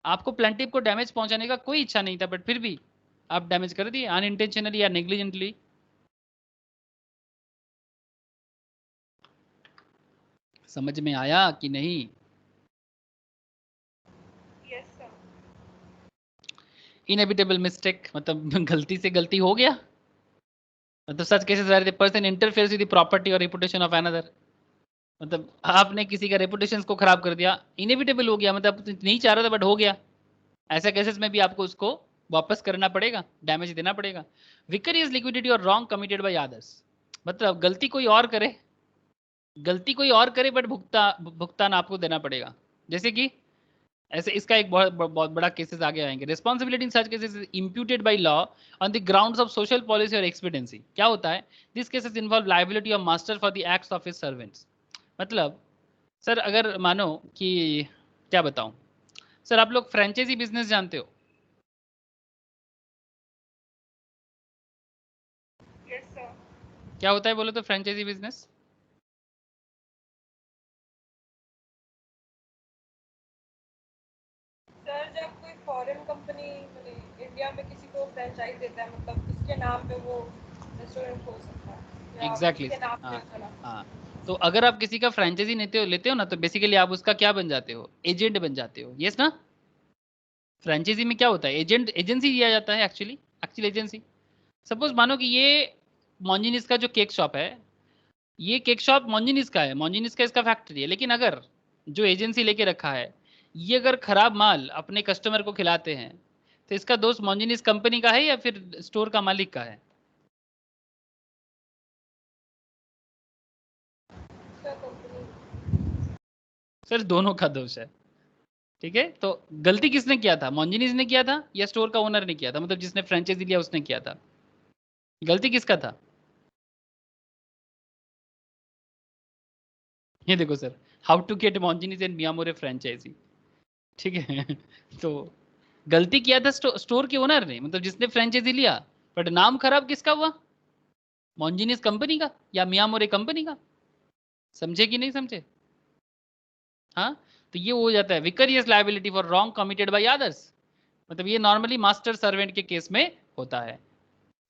आपको प्लेंटिव को डैमेज पहुंचाने का कोई इच्छा नहीं था, बट फिर भी आप डैमेज कर दिए अनइंटेंशनली या नेग्लिजेंटली। समझ में आया कि नहीं? Yes sir. इनएविटेबल मिस्टेक मतलब गलती से गलती हो गया, मतलब such cases where the person interferes with the property और रेपुटेशन ऑफ अनदर, मतलब आपने किसी का रेपुटेशन को खराब कर दिया, इनएविटेबल हो गया, मतलब नहीं चाह रहा था बट हो गया। ऐसे केसेस में भी आपको उसको वापस करना पड़ेगा, डैमेज देना पड़ेगा। विकरियस लिक्विडिटी और रॉन्ग कमिटेड बाय अदर्स, मतलब गलती कोई और करे, बट भुगतान आपको देना पड़ेगा। जैसे कि ऐसे इसका एक बहुत बड़ा केसेस आगे आएंगे। Responsibility in such cases is imputed by law on the grounds of social policy और एक्सपीडियंसी। क्या होता है? This cases involve liability of master for the acts of his servants. मतलब सर अगर मानो कि, क्या बताऊं सर, आप लोग फ्रेंचाइजी बिजनेस जानते हो? Yes sir. क्या होता है बोलो तो फ्रेंचाइजी बिजनेस? सर जब कोई फॉरेन कंपनी इंडिया में किसी को फ्रेंचाइज देता है, मतलब उसके नाम पे वो रेस्टोरेंट खोल सकता है या एग्जैक्टली उसके नाम पे हाँ चला। हाँ। तो अगर आप किसी का फ्रेंचाइजी लेते हो ना, तो बेसिकली आप उसका क्या बन जाते हो? एजेंट बन जाते हो। यस ना? फ्रेंचाइजी में क्या होता है? एजेंसी दिया जाता है, एक्चुअली एजेंसी। सपोज मानो कि ये मोंजिनिस का जो केक शॉप है, ये केक शॉप मोंजिनिस का है, मोंजिनिस का इसका फैक्ट्री है, लेकिन अगर जो एजेंसी लेके रखा है, ये अगर खराब माल अपने कस्टमर को खिलाते हैं, तो इसका दोस्त मोंजिनिस कंपनी का है या फिर स्टोर का मालिक का है? सर दोनों का दोष है। ठीक है, तो गलती किसने किया था? मोंजिनिस ने किया था या स्टोर का ओनर ने किया था? मतलब जिसने फ्रेंचाइजी लिया उसने किया था? गलती किसका था? ये देखो sir, how to get Monginis and Mia Amore franchisee. ठीक है तो गलती किया था स्टोर के ओनर ने, मतलब जिसने फ्रेंचाइजी लिया, बट नाम खराब किसका हुआ? मोंजिनिस कंपनी का या मियामोरे कंपनी का। समझे कि नहीं समझे? हाँ, तो ये हो जाता है vicarious liability for wrong committed by others. मतलब ये नॉर्मली मास्टर सर्वेंट के केस में होता है,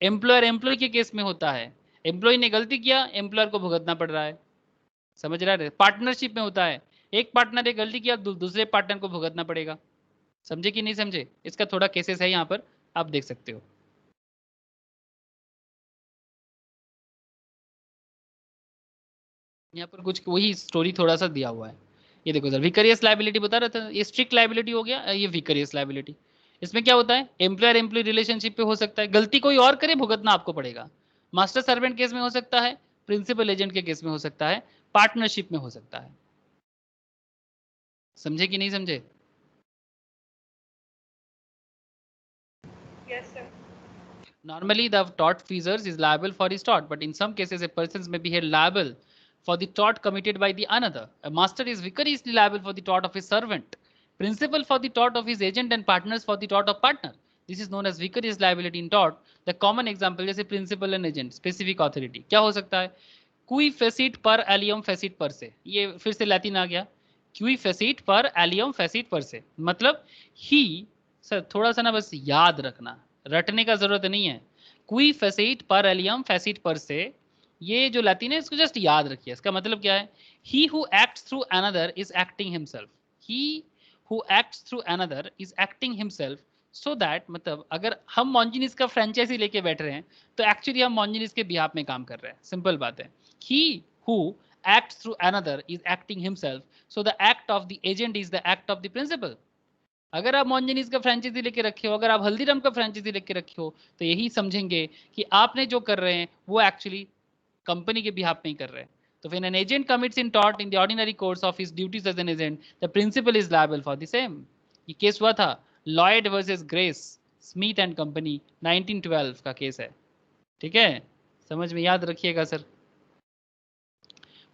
एम्प्लॉयर एम्प्लॉय के केस में होता है। एम्प्लॉय ने गलती किया, एम्प्लॉयर को भुगतना पड़ रहा है। समझ रहा है? पार्टनरशिप में होता है, एक पार्टनर ने गलती किया, दूसरे पार्टनर को भुगतना पड़ेगा। समझे कि नहीं समझे? इसका थोड़ा केसेस है यहाँ पर, आप देख सकते हो। यहाँ पर कुछ वही स्टोरी थोड़ा सा दिया हुआ है। ये देखो सर, विकरियस लायबिलिटी बता रहा था, ये स्ट्रिक्ट लायबिलिटी हो गया, ये विकरियस लायबिलिटी। इसमें क्या होता है? एम्प्लॉयर एम्प्लॉय रिलेशनशिप पे हो सकता है, गलती कोई और करे, भुगतना आपको पड़ेगा। मास्टर सर्वेंट केस में हो सकता है, प्रिंसिपल एजेंट के केस में हो सकता है, पार्टनरशिप में हो सकता है। समझे कि नहीं समझे? Yes sir. Normally, the tort feasors is liable for his tort, but in some cases, a person may be held liable for the tort committed by the another. A master is vicariously liable for the tort of his servant, principal for the tort of his agent, and partners for the tort of partner. This is known as vicarious liability in tort. The common example जैसे principal and agent, specific authority क्या हो सकता है? Cui facit per alium facit per se, ये फिर से Latin आ गया। Cui facit per alium facit per se, मतलब ही, सर थोड़ा सा ना बस याद रखना, रटने का जरूरत नहीं है। क्वी फेसिट पर एलियम फेसिट पर से, ये जो लैटिन है इसको जस्ट याद रखिए। इसका मतलब क्या है? He who acts through another is acting himself. He who acts through another is acting himself, so that, मतलब अगर हम मॉन्जिनिस का फ्रेंचाइजी लेके बैठ रहे हैं, तो एक्चुअली हम मॉन्जिनिस के बिहाफ में काम कर रहे हैं। सिंपल बात है। He who acts through another is acting himself, so the act of the agent is the act of the principal. अगर आप मोंजिनीज का फ्रेंचाइजी लेके रखे हो, अगर आप हल्दीराम का फ्रेंचाइजी लेके रखे हो, तो यही समझेंगे कि आपने जो कर रहे हैं वो एक्चुअली कंपनी के बिहाफ में ही कर रहे हैं। तो when an agent commits in tort in the ordinary course of his duties as an agent, the principal is liable for the same. ये केस हुआ था Lloyd versus grace Smith and company, 1912 का case है। ठीक है, समझ में याद रखिएगा सर।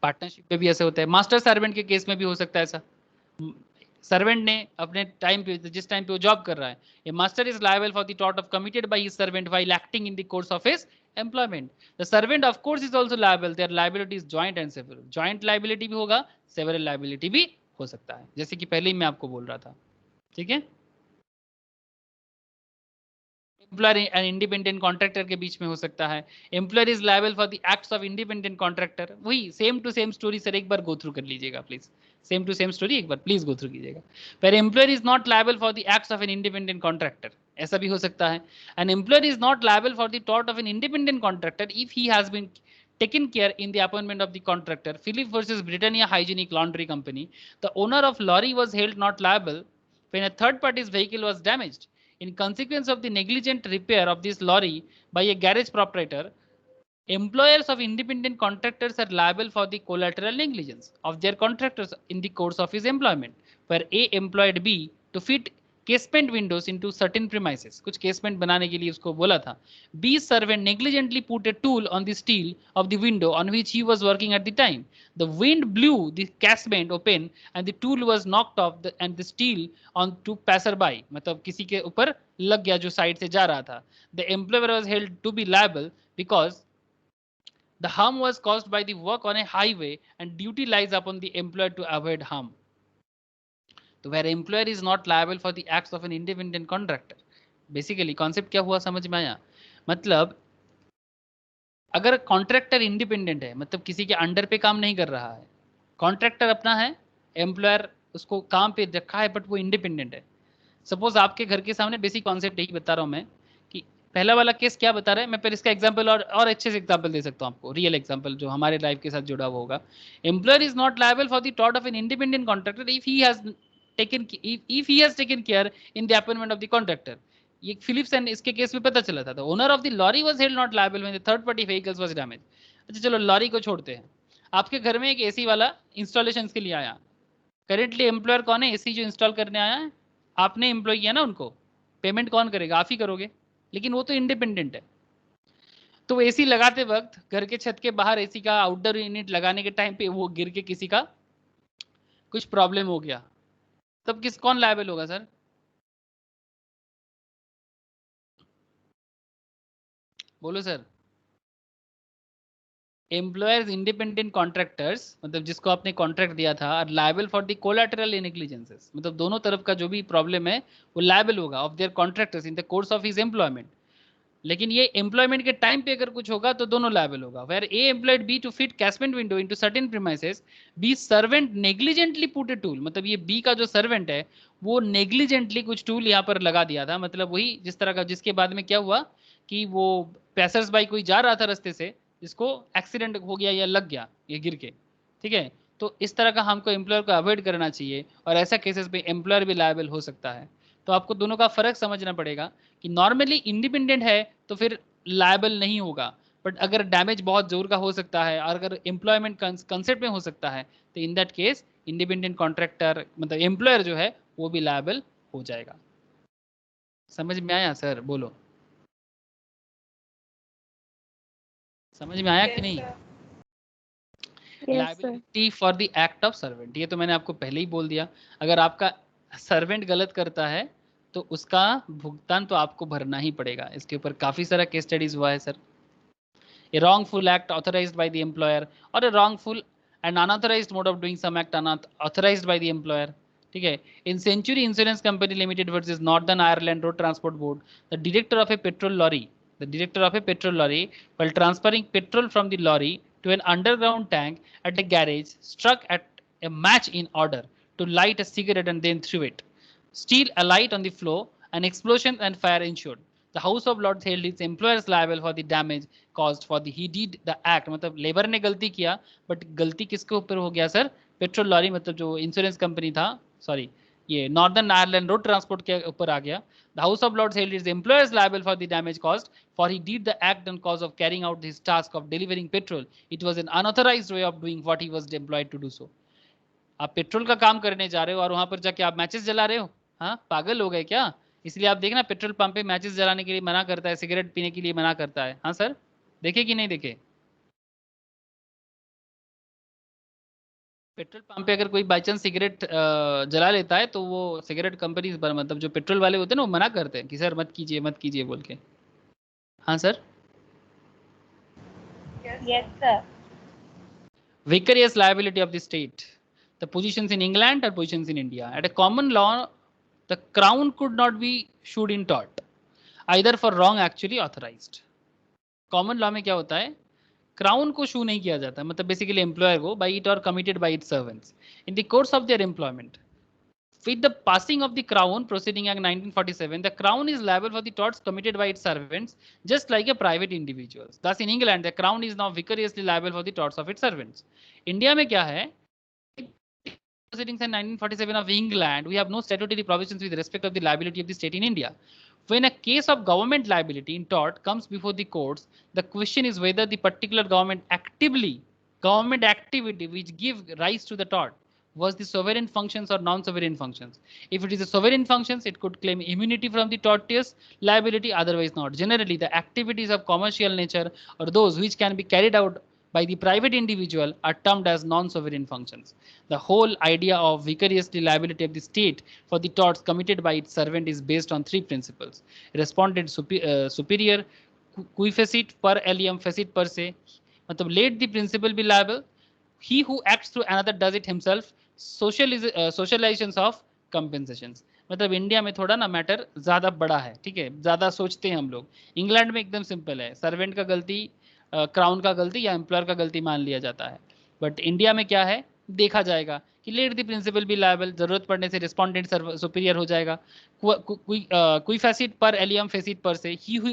पार्टनरशिप में भी ऐसे होता है, मास्टर सर्वेंट के केस में भी हो सकता है ऐसा। सर्वेंट ने अपने टाइम पे, जिस टाइम पे वो जॉब कर रहा है, a master is liable for the tort of committed by his servant while acting in the course of his employment. The servant of course is also liable, their liability is joint and several. Joint liability भी होगा, several liability भी हो सकता है, जैसे कि पहले ही मैं आपको बोल रहा था। ठीक है, एम्प्लॉयर एंड इंडिपेंडेंट कॉन्ट्रैक्टर के बीच में हो सकता है। Employer is liable for the acts of independent contractor. वही same to same story sir, एक बार गो थ्रू कर लीजिएगा please. Same to same story एक बार प्लीज गो थ्रू कीजिएगा। पर employer is not liable for the acts of an independent contractor, ऐसा भी हो सकता है। An employer is not liable for the tort of an independent contractor if he has been taken care in the appointment of the contractor. Philip versus Britannia Hygienic Laundry Company. The owner of lorry was held not liable when a third party's vehicle was damaged. In consequence of the negligent repair of this lorry by a garage proprietor, employers of independent contractors are liable for the collateral negligence of their contractors in the course of his employment, where A employed B to fit casement windows into certain premises. कुछ casement बनाने के लिए उसको बोला था. B's servant negligently put a tool on the steel of the window on which he was working at the time. The wind blew the casement open and the tool was knocked off and the steel on to passerby. मतलब किसी के ऊपर लग गया जो side से जा रहा था. The employer was held to be liable because the harm was caused by the work on a highway and duty lies upon the employer to avoid harm. तो where employer is not liable for the acts of an independent contractor. Basically concept क्या हुआ समझ में आया? मतलब अगर contractor independent है, मतलब किसी के अंडर पे काम नहीं कर रहा है, कॉन्ट्रैक्टर अपना है, एम्प्लॉयर उसको काम पे रखा है बट वो इंडिपेंडेंट है. सपोज आपके घर के सामने बेसिक कॉन्सेप्ट यही बता रहा हूँ मैं कि पहला वाला केस क्या बता रहा है. मैं पहले इसका एग्जांपल और अच्छे से एग्जांपल दे सकता हूँ आपको, रियल एग्जांपल जो हमारे लाइफ के साथ जुड़ा हुआ होगा. Employer is not liable for the tort of an independent contractor if he has taken care in the appointment of the contractor. ये फिलिप्स एंड इसके केस में पता चला था. तो owner of the lorry was held not liable when the third party vehicles was damage. अच्छा चलो lorry को छोड़ते हैं. आपके घर में एक एसी वाला इंस्टॉलेशन के लिए आया. करेंटली एम्प्लॉयर कौन है? एसी जो इंस्टॉल करने आया है आपने एम्प्लॉय किया ना, उनको पेमेंट कौन करेगा? आप ही करोगे, लेकिन वो तो इंडिपेंडेंट है. तो एसी लगाते वक्त घर के छत के बाहर एसी का आउटडोर यूनिट लगाने के टाइम पे वो गिर के किसी का कुछ प्रॉब्लम हो गया, तब कौन लायबल होगा सर? बोलो सर. एम्प्लॉयर्स इंडिपेंडेंट कॉन्ट्रैक्टर्स, मतलब जिसको आपने कॉन्ट्रैक्ट दिया था, are liable for the collateral negligences. मतलब दोनों तरफ का जो भी प्रॉब्लम है वो लायबल होगा of their contractors in the course of his employment. लेकिन ये एम्प्लॉयमेंट के टाइम पे अगर कुछ होगा तो दोनों लायबल होगा. Where A employed B to fit casement window into certain premises, B servant negligently put a tool. मतलब ये बी का जो सर्वेंट है वो नेग्लिजेंटली कुछ टूल यहाँ पर लगा दिया था. मतलब वही जिस तरह का जिसके बाद में क्या हुआ कि वो पैसर्स बाई कोई जा रहा था रास्ते से, जिसको एक्सीडेंट हो गया या लग गया ये गिर के. ठीक है, तो इस तरह का हमको एम्प्लॉयर को अवॉइड करना चाहिए और ऐसा केसेस पे एम्प्लॉयर भी लायबल हो सकता है. तो आपको दोनों का फर्क समझना पड़ेगा कि नॉर्मली इंडिपेंडेंट है तो फिर लायबल नहीं होगा, बट अगर डैमेज बहुत जोर का हो सकता है और अगर एम्प्लॉयमेंट कंसेप्ट में हो सकता है तो in that case independent contractor मतलब एम्प्लॉयर जो है वो भी लायबल हो जाएगा. समझ में आया सर? बोलो समझ में आया कि नहीं? Liability for the act of servant, ये तो मैंने आपको पहले ही बोल दिया. अगर आपका सर्वेंट गलत करता है तो उसका भुगतान तो आपको भरना ही पड़ेगा. इसके ऊपर काफी सारा केस स्टडीज हुआ है sir. A wrongful act authorized by the employer or a wrongful and unauthorized mode of doing some act authorized by the employer. ठीक है. In Century Insurance Company Limited versus Northern Ireland Road Transport Board, the director of a petrol lorry while transferring petrol from the lorry to an underground tank at a garage struck at a match in order to light a cigarette and then threw it. Steel alight on the floor, an explosion and fire ensued. The House of Lords held its employers liable for the damage caused for the he did the act. मतलब labour ने गलती किया, but गलती किसके ऊपर हो गया sir? Petrol lorry, मतलब जो इंश्योरेंस कंपनी था, सॉरी ये नॉर्दर्न आयरलैंड रोड ट्रांसपोर्ट के ऊपर आ गया. The House of Lords held its employers liable for the damage caused for he did the act and cause of carrying out his task of delivering petrol. It was an unauthorized way of doing what he was employed to do so. आप petrol का काम करने जा रहे हो और वहां पर जाके आप मैचेस जला रहे हो? हाँ, पागल हो गए क्या? इसलिए आप देखना पेट्रोल पंप पे मैचेस जलाने के लिए मना करता है, सिगरेट पीने के लिए मना करता है. हाँ सर, देखे कि नहीं देखे? पेट्रोल पंप पे अगर कोई बाई चांस सिगरेट जला लेता है तो वो सिगरेट कंपनी मतलब जो पेट्रोल वाले होते हैं ना वो मना करते हैं कि सर मत कीजिए बोल के. हाँ sir. Yes, sir. Vicarious liability of the state. The positions in England are positions in India. At a common law, the crown could not be sued in tort, either for wrong actually authorized. Common law में क्या होता है? Crown को शू नहीं किया जाता, मतलब basically employer को, बाई इट और committed by its servants in the course of their employment. With the passing of the Crown Proceeding Act 1947, the Crown is liable for the torts committed by its servants, just like a private individual. Thus, in England, the Crown is now vicariously liable for the torts of its servants. India में क्या है? Proceedings in 1947 of England, we have no statutory provisions with respect of the liability of the state in India. When a case of government liability in tort comes before the courts, the question is whether the particular government activity which give rise to the tort was the sovereign functions or non-sovereign functions. If it is a sovereign functions, it could claim immunity from the tortious liability, otherwise not. Generally, the activities of commercial nature or those which can be carried out by the private individual are termed as non-sovereign functions. The whole idea of vicarious liability of the state for the torts committed by its servant is based on three principles: respondent superior, cui facit per alium facit per se, मतलब let the principal be liable, he who acts through another does it himself, socializations of compensations. मतलब India में थोड़ा ना matter ज्यादा बड़ा है, ठीक है, ज्यादा सोचते हैं हम लोग. इंग्लैंड में एकदम सिंपल है, सर्वेंट का गलती क्राउन का गलती या एम्प्लॉयर का गलती मान लिया जाता है. बट इंडिया में क्या है, देखा जाएगा कि let the principal be liable, जरूरत पड़ने से रिस्पोंडेंट सुपीरियर हो जाएगा. कोई फैसिट पर एलियम फैसिट पर से, he who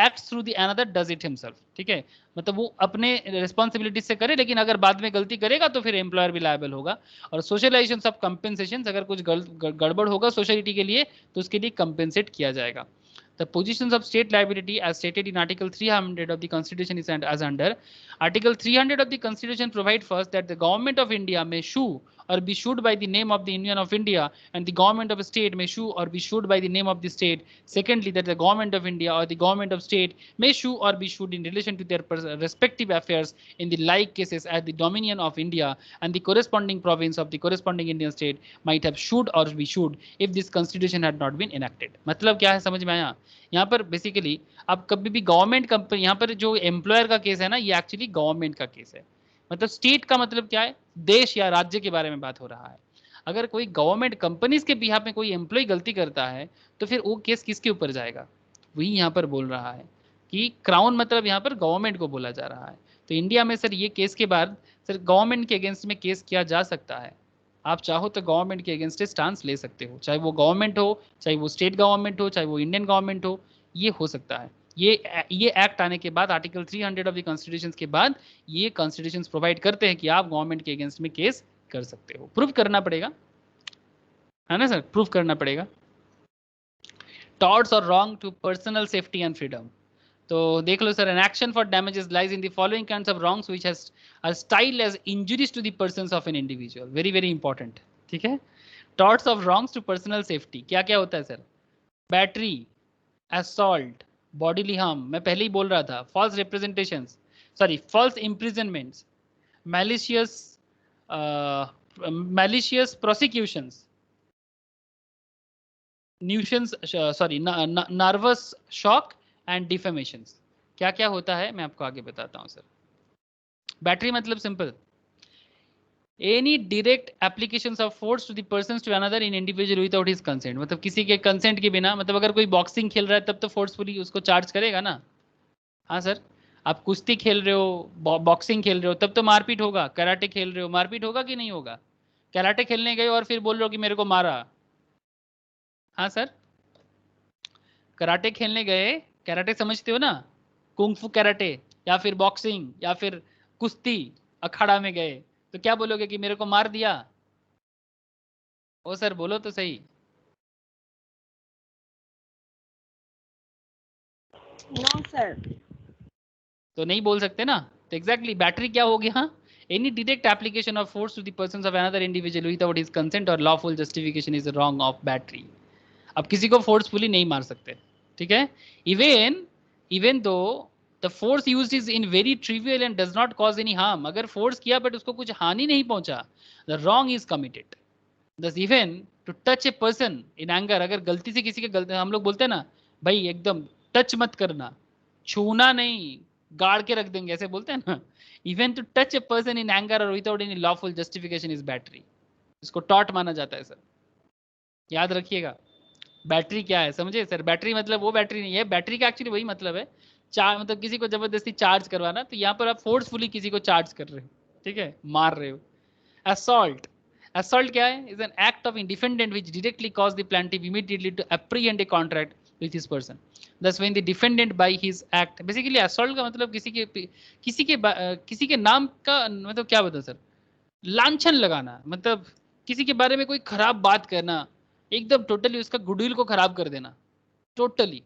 acts through the another does it himself, ठीक है, मतलब वो अपने रिस्पॉन्सिबिलिटी से करे, लेकिन अगर बाद में गलती करेगा तो फिर एम्प्लॉयर भी लायबल होगा. और सोशलाइजेशन ऑफ कंपेंसेशन, अगर कुछ गड़बड़ होगा सोसाइटी के लिए तो उसके लिए कंपेंसेट किया जाएगा. The positions of state liability as stated in Article 300 of the Constitution is as under. Article 300 of the Constitution provide first that the government of India may sue or be sued by the name of the Union of India, and the government of a state may sue or be sued by the name of the state. Secondly, that the government of India or the government of state may sue or be sued in relation to their respective affairs in the like cases as the dominion of India and the corresponding province of the corresponding Indian state might have sued or be sued if this constitution had not been enacted. मतलब क्या है, समझ में आया? यहाँ पर basically आप कभी भी गवर्नमेंट कंपनी, यहाँ पर जो एम्प्लॉयर का केस है ना, ये एक्चुअली गवर्नमेंट का केस है. मतलब स्टेट का मतलब क्या है, देश या राज्य के बारे में बात हो रहा है. अगर कोई गवर्नमेंट कंपनीज के बिहाफ में कोई एम्प्लॉय गलती करता है तो फिर वो केस किसके ऊपर जाएगा, वही यहाँ पर बोल रहा है कि क्राउन, मतलब यहाँ पर गवर्नमेंट को बोला जा रहा है. तो इंडिया में सर ये केस के बाद सर गवर्नमेंट के अगेंस्ट में केस किया जा सकता है. आप चाहो तो गवर्नमेंट के अगेंस्ट स्टांस ले सकते हो, चाहे वो गवर्नमेंट हो, चाहे वो स्टेट गवर्नमेंट हो, चाहे वो इंडियन गवर्नमेंट हो, ये हो सकता है. ये एक्ट आने के बाद, आर्टिकल 300 ऑफ द कॉन्स्टिट्यूशन के बाद ये कॉन्स्टिट्यूशन प्रोवाइड करते हैं कि आप गवर्नमेंट के अगेंस्ट में केस कर सकते हो. प्रूफ करना पड़ेगा, है ना सर, प्रूफ करना पड़ेगा. टॉर्ट्स और wrong to personal safety and freedom. तो देख लो sir, an action for damages lies in the following kinds of wrongs which has are styled as injuries to the persons of an individual. Very very important, ठीक है. Torts of wrongs to personal safety क्या क्या होता है sir? Battery, assault, bodily harm, मैं पहले ही बोल रहा था, false representations, sorry false imprisonments, malicious prosecutions, न्यूशंस, sorry nervous shock and defamations. क्या क्या होता है मैं आपको आगे बताता हूं सर. बैटरी मतलब simple, any direct applications of force to the persons to another in individual without his consent. मतलब किसी के कंसेंट के बिना, मतलब अगर कोई बॉक्सिंग खेल रहा है तब तो फोर्सफुली उसको चार्ज करेगा ना. हाँ सर, आप कुश्ती खेल रहे हो, बॉक्सिंग खेल रहे हो, तब तो मारपीट होगा. कराटे खेल रहे हो, मारपीट होगा कि नहीं होगा? कराटे खेलने गए और फिर बोल रहे हो कि मेरे को मारा. हाँ सर, कराटे खेलने गए, कराटे समझते हो ना, कुंग-फू कराटे या फिर बॉक्सिंग या फिर कुश्ती अखाड़ा में गए, तो क्या बोलोगे कि मेरे को मार दिया? ओ सर बोलो तो सही. No sir. तो नहीं बोल सकते ना. तो एग्जैक्टली बैटरी क्या हो गया? Any direct application of force to the persons of another individual without his consent और lawful justification is wrong of battery. अब किसी को फोर्सफुली नहीं मार सकते, ठीक है. Even though the force used is in very trivial and does not cause any harm. अगर फोर्स किया बट उसको कुछ हानि नहीं पहुंचा, the wrong is committed. Thus even to touch a person in anger, अगर गलती से किसी के गलती, हम लोग बोलते हैं ना भाई एकदम टच मत करना, छूना नहीं, गाड़ के रख देंगे, ऐसे बोलते हैं ना. Even to touch a person in anger और without any lawful justification is battery. इसको टॉट माना जाता है सर, याद रखिएगा. बैटरी क्या है समझे सर? बैटरी मतलब वो बैटरी नहीं है, बैटरी का एक्चुअली वही मतलब है, चार्ज, मतलब किसी को जबरदस्ती चार्ज करवाना. तो यहाँ पर आप फोर्सफुली किसी को चार्ज कर रहे हो, ठीक है, मार रहे हो. असॉल्ट, असॉल्ट क्या है? Is an act of defendant which directly cause the plaintiff immediately to apprehend a contract with his person. Thus when the defendant by his act, basically assault का मतलब किसी के नाम का मतलब क्या बता सर? लांछन लगाना, मतलब किसी के बारे में कोई खराब बात करना, एकदम टोटली उसका गुडविल को खराब कर देना, टोटली,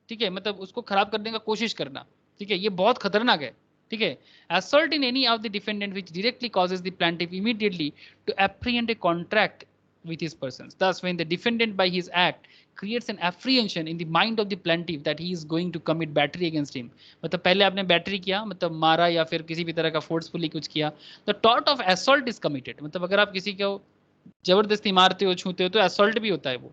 ठीक है, मतलब उसको खराब करने का कोशिश करना, ठीक है, ये बहुत खतरनाक है, ठीक है। Assault in any of the defendant which directly causes the plaintiff immediately to apprehend a contract with his persons. Thus, when the defendant by his act creates an apprehension in the mind of the plaintiff that he is going to commit battery against him, मतलब पहले आपने battery किया, मतलब मारा या फिर किसी भी तरह का फोर्सफुली कुछ किया, the tort of assault is committed, मतलब अगर आप किसी को जबरदस्ती मारते हो, छूते हो, तो असॉल्ट भी होता है वो,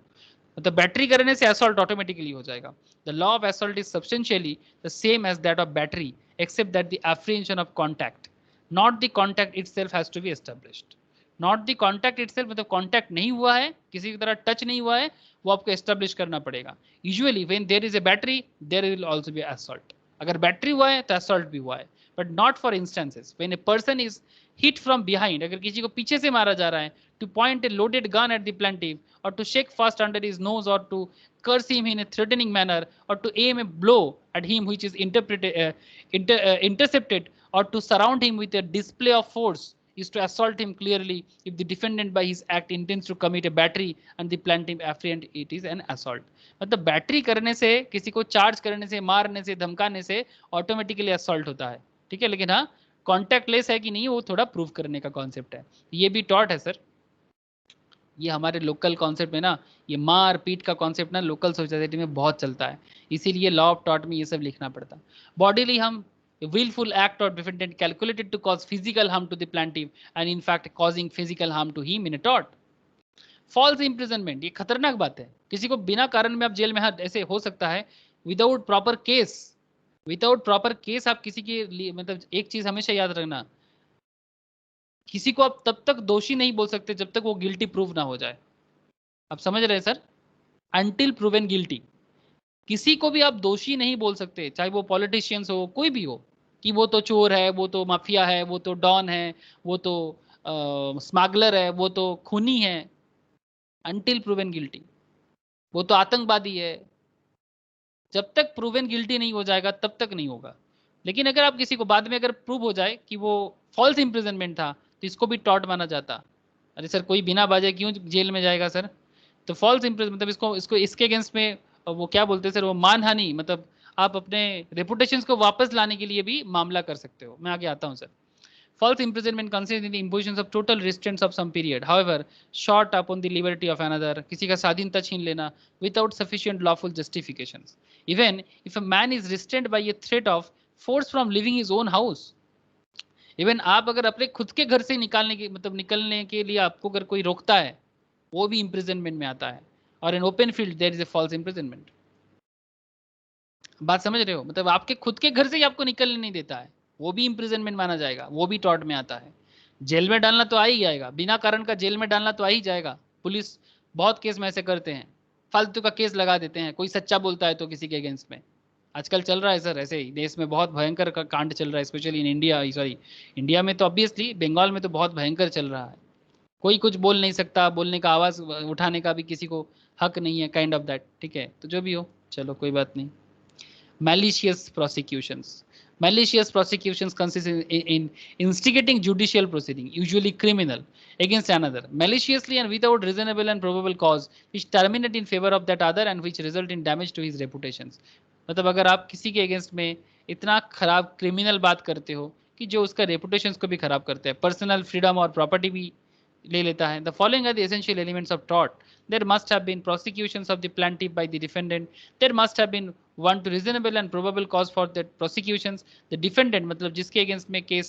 मतलब बैटरी करने से असॉल्ट ऑटोमेटिकली हो जाएगा। The law of assault is substantially the same as that of battery except that the apprehension of contact, not the contact itself has to be established. Not the contact itself, मतलब contact नहीं हुआ है, किसी की तरह touch नहीं हुआ है, वो आपको एस्टैब्लिश करना पड़ेगा। Usually when there is a battery there will also be assault, अगर बैटरी हुआ है तो असॉल्ट भी हुआ है, but not for instances when a person is hit from behind, अगर किसी को पीछे से मारा जा रहा है, to point a loaded gun at the plaintiff or to shake fast under his nose or to curse him in a threatening manner or to aim a blow at him which is intercepted or to surround him with a display of force is to assault him clearly if the defendant by his act intends to commit a battery and the plaintiff apprehend it is an assault। मतलब battery करने से, किसी को charge करने से, मारने से, धमकाने से ऑटोमेटिकली असॉल्ट होता है, ठीक है, लेकिन हाँ कॉन्टैक्ट लेस है कि नहीं वो थोड़ा प्रूव करने का कॉन्सेप्ट है, ये भी टॉट है सर। ये हमारे लोकल कॉन्सेप्ट में ना, ये मार पीट का कॉन्सेप्ट ना लोकल सोसाइटी में बहुत चलता है, इसीलिए लॉ ऑफ टॉट में ये सब लिखना पड़ता। बॉडीली हम willful act or defendant calculated to cause physical harm to the plaintiff and in fact causing physical harm to him in a tort। false imprisonment, ये खतरनाक बात है, किसी को बिना कारण में आप जेल में, हाँ ऐसे हो सकता है, without proper case, without proper case आप किसी के लिए, मतलब एक चीज हमेशा याद रखना, किसी को आप तब तक दोषी नहीं बोल सकते जब तक वो गिल्टी प्रूव ना हो जाए, आप समझ रहे हैं सर, अनटिल प्रूवन गिल्टी। किसी को भी आप दोषी नहीं बोल सकते, चाहे वो पॉलिटिशियंस हो, कोई भी हो, कि वो तो चोर है, वो तो माफिया है, वो तो डॉन है, वो तो स्मगलर है, वो तो खूनी है, अनटिल प्रूवन गिल्टी, वो तो आतंकवादी है, जब तक प्रूवन गिल्टी नहीं हो जाएगा तब तक नहीं होगा। लेकिन अगर आप किसी को बाद में अगर प्रूव हो जाए कि वो फॉल्स इंप्रिजनमेंट था, तो इसको भी टॉर्ट माना जाता। अरे सर कोई बिना बाजे क्यों जेल में जाएगा सर, तो फॉल्स इंप्रिजन मतलब इसको इसको इसके अगेंस्ट में वो क्या बोलते हैं सर, वो मानहानि, मतलब आप अपने रेपुटेशन को वापस लाने के लिए भी मामला कर सकते हो। मैं आगे आता हूँ sir. False imprisonment consists in the imposition of total restraints of some period, however short upon the liberty of another, किसी का स्वाधीनता छीन लेना without sufficient lawful justifications, even if a man is restrained by a threat of force from leaving his own house। Even आप अगर अपने खुद के घर से निकालने की, मतलब निकलने के लिए आपको अगर कोई रोकता है, वो भी imprisonment में आता है, और in open field there is a false imprisonment। बात समझ रहे हो, मतलब आपके खुद के घर से ही आपको निकलने नहीं देता है, वो भी imprisonment माना जाएगा, वो भी टॉर्ट में आता है। जेल में डालना तो आ ही जाएगा, बिना कारण का जेल में डालना तो आ ही जाएगा। पुलिस बहुत केस में ऐसे करते हैं, फालतू का केस लगा देते हैं, कोई सच्चा बोलता है तो किसी के अगेंस्ट में। आजकल चल रहा है सर, ऐसे ही देश में बहुत भयंकर का कांड चल रहा है, specially in India, sorry India में तो ऑब्वियसली, बंगाल में तो बहुत भयंकर चल रहा है। कोई कुछ बोल नहीं सकता, बोलने का आवाज उठाने का भी किसी को हक नहीं है, काइंड ऑफ दैट, ठीक है। तो जो भी हो, चलो कोई बात नहीं। malicious prosecutions, malicious prosecutions consist in instigating judicial proceeding, usually criminal, against another maliciously and without reasonable and probable cause, which terminate in favor of that other and which result in damage to his reputations। मतलब अगर आप किसी के against में इतना खराब criminal बात करते हो कि जो उसका रेपुटेशन को भी खराब करते हैं, पर्सनल फ्रीडम और प्रॉपर्टी भी ले लेता है। The following are the essential elements of tort. There must have been prosecutions of the plaintiff by the defendant. There must have been one to reasonable and probable cause for that prosecutions. The defendant मतलब जिसके against में case,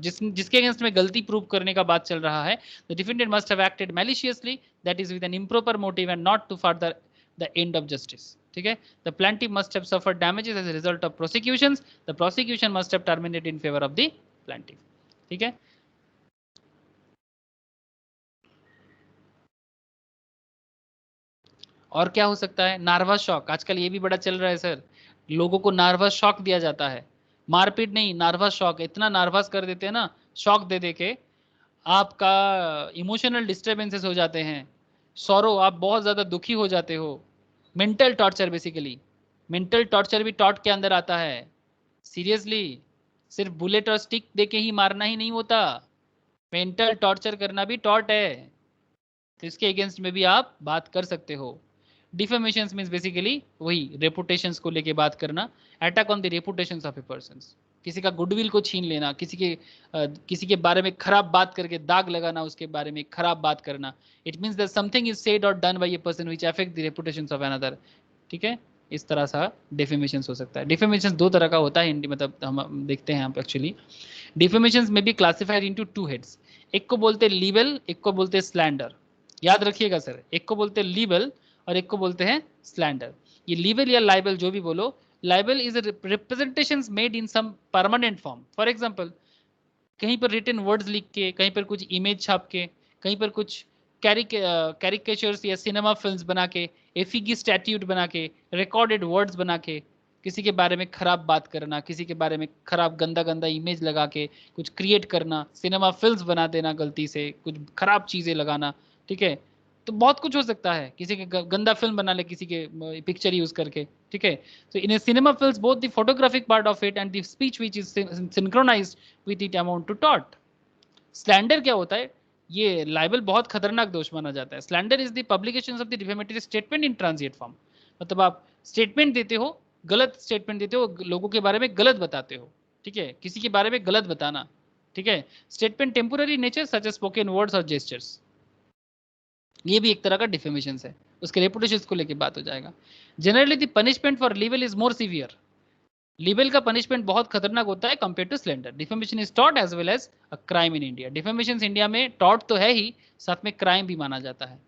जिसके against में गलती prove करने का बात चल रहा है, the defendant must have acted maliciously, that is with an improper motive and not to further the end of justice। ठीक है। The plaintiff must have suffered damages as a result of prosecutions. The prosecution must have terminated in favor of the plaintiff। ठीक है। और क्या हो सकता है, नार्वस shock, आजकल ये भी बड़ा चल रहा है सर, लोगों को नार्वस शॉक दिया जाता है, मारपीट नहीं, नार्वस शॉक, इतना नार्वस कर देते हैं ना, शॉक दे दे के आपका इमोशनल डिस्टर्बेंसेस हो जाते हैं, सॉरो, आप बहुत ज़्यादा दुखी हो जाते हो। Mental torture, basically mental torture भी टॉर्ट के अंदर आता है। सीरियसली, सिर्फ बुलेट और स्टिक दे के ही मारना ही नहीं होता, मेंटल टॉर्चर करना भी टॉर्ट है। तो इसके अगेंस्ट में भी आप बात कर सकते हो। डिफेमेशंस मींस बेसिकली वही रेपुटेशंस को लेके बात करना, attack on the reputations of a person, किसी का गुडविल को छीन लेना, किसी के बारे में खराब बात करके दाग लगाना, उसके बारे में खराब बात करना। It means that something is said और done by a person which affect the reputations of another. ठीक है, इस तरह सा डिफेमेशन हो सकता है। डिफेमेशन दो तरह का होता है, मतलब हम देखते हैं आप एक्चुअली डिफेमेशन में भी क्लासिफाइड इनटू टू हेड्स। एक को बोलते हैं लीबल, एक को बोलते हैं स्लैंडर। याद रखिएगा सर, एक को बोलते हैं लीबल और एक को बोलते हैं स्लैंडर। ये लीबल या लाइबल जो भी बोलो, libel is representations made in some permanent form. For example कहीं पर रिटन वर्ड्स लिख के, कहीं पर कुछ इमेज छाप के, कहीं पर कुछ कैरिकेचर्स या सिनेमा फिल्म्स बना के, एफिगी स्टैट्यूट बना के, रिकॉर्डेड वर्ड्स बना के किसी के बारे में खराब बात करना, किसी के बारे में खराब गंदा गंदा इमेज लगा के कुछ क्रिएट करना, सिनेमा फिल्म्स बना देना गलती से, कुछ खराब चीजें लगाना। ठीक है, तो बहुत कुछ हो सकता है, किसी के गंदा फिल्म बना ले किसी के पिक्चर यूज करके। ठीक है, so in a cinema films both the photographic part of it and the speech which is synchronized with it amount to tort। Slander क्या होता है? ये लाइबल बहुत खतरनाक दोष माना जाता है। Slander is the publication of the defamatory statement in transient form. मतलब आप स्टेटमेंट देते हो, गलत स्टेटमेंट देते हो, लोगों के बारे में गलत बताते हो। ठीक है, किसी के बारे में गलत बताना। ठीक है, statement temporary nature such as spoken words और जेस्चर्स, ये भी एक तरह का डिफेमेशन है। उसके रेपुटेशन को लेकर बात हो जाएगा। Generally the punishment for libel is more severe. Libel का पनिशमेंट बहुत खतरनाक होता है compare to slander. Defamation is टॉट as well as a crime in India. Defamation India में टॉट तो है ही, साथ में क्राइम भी माना जाता है।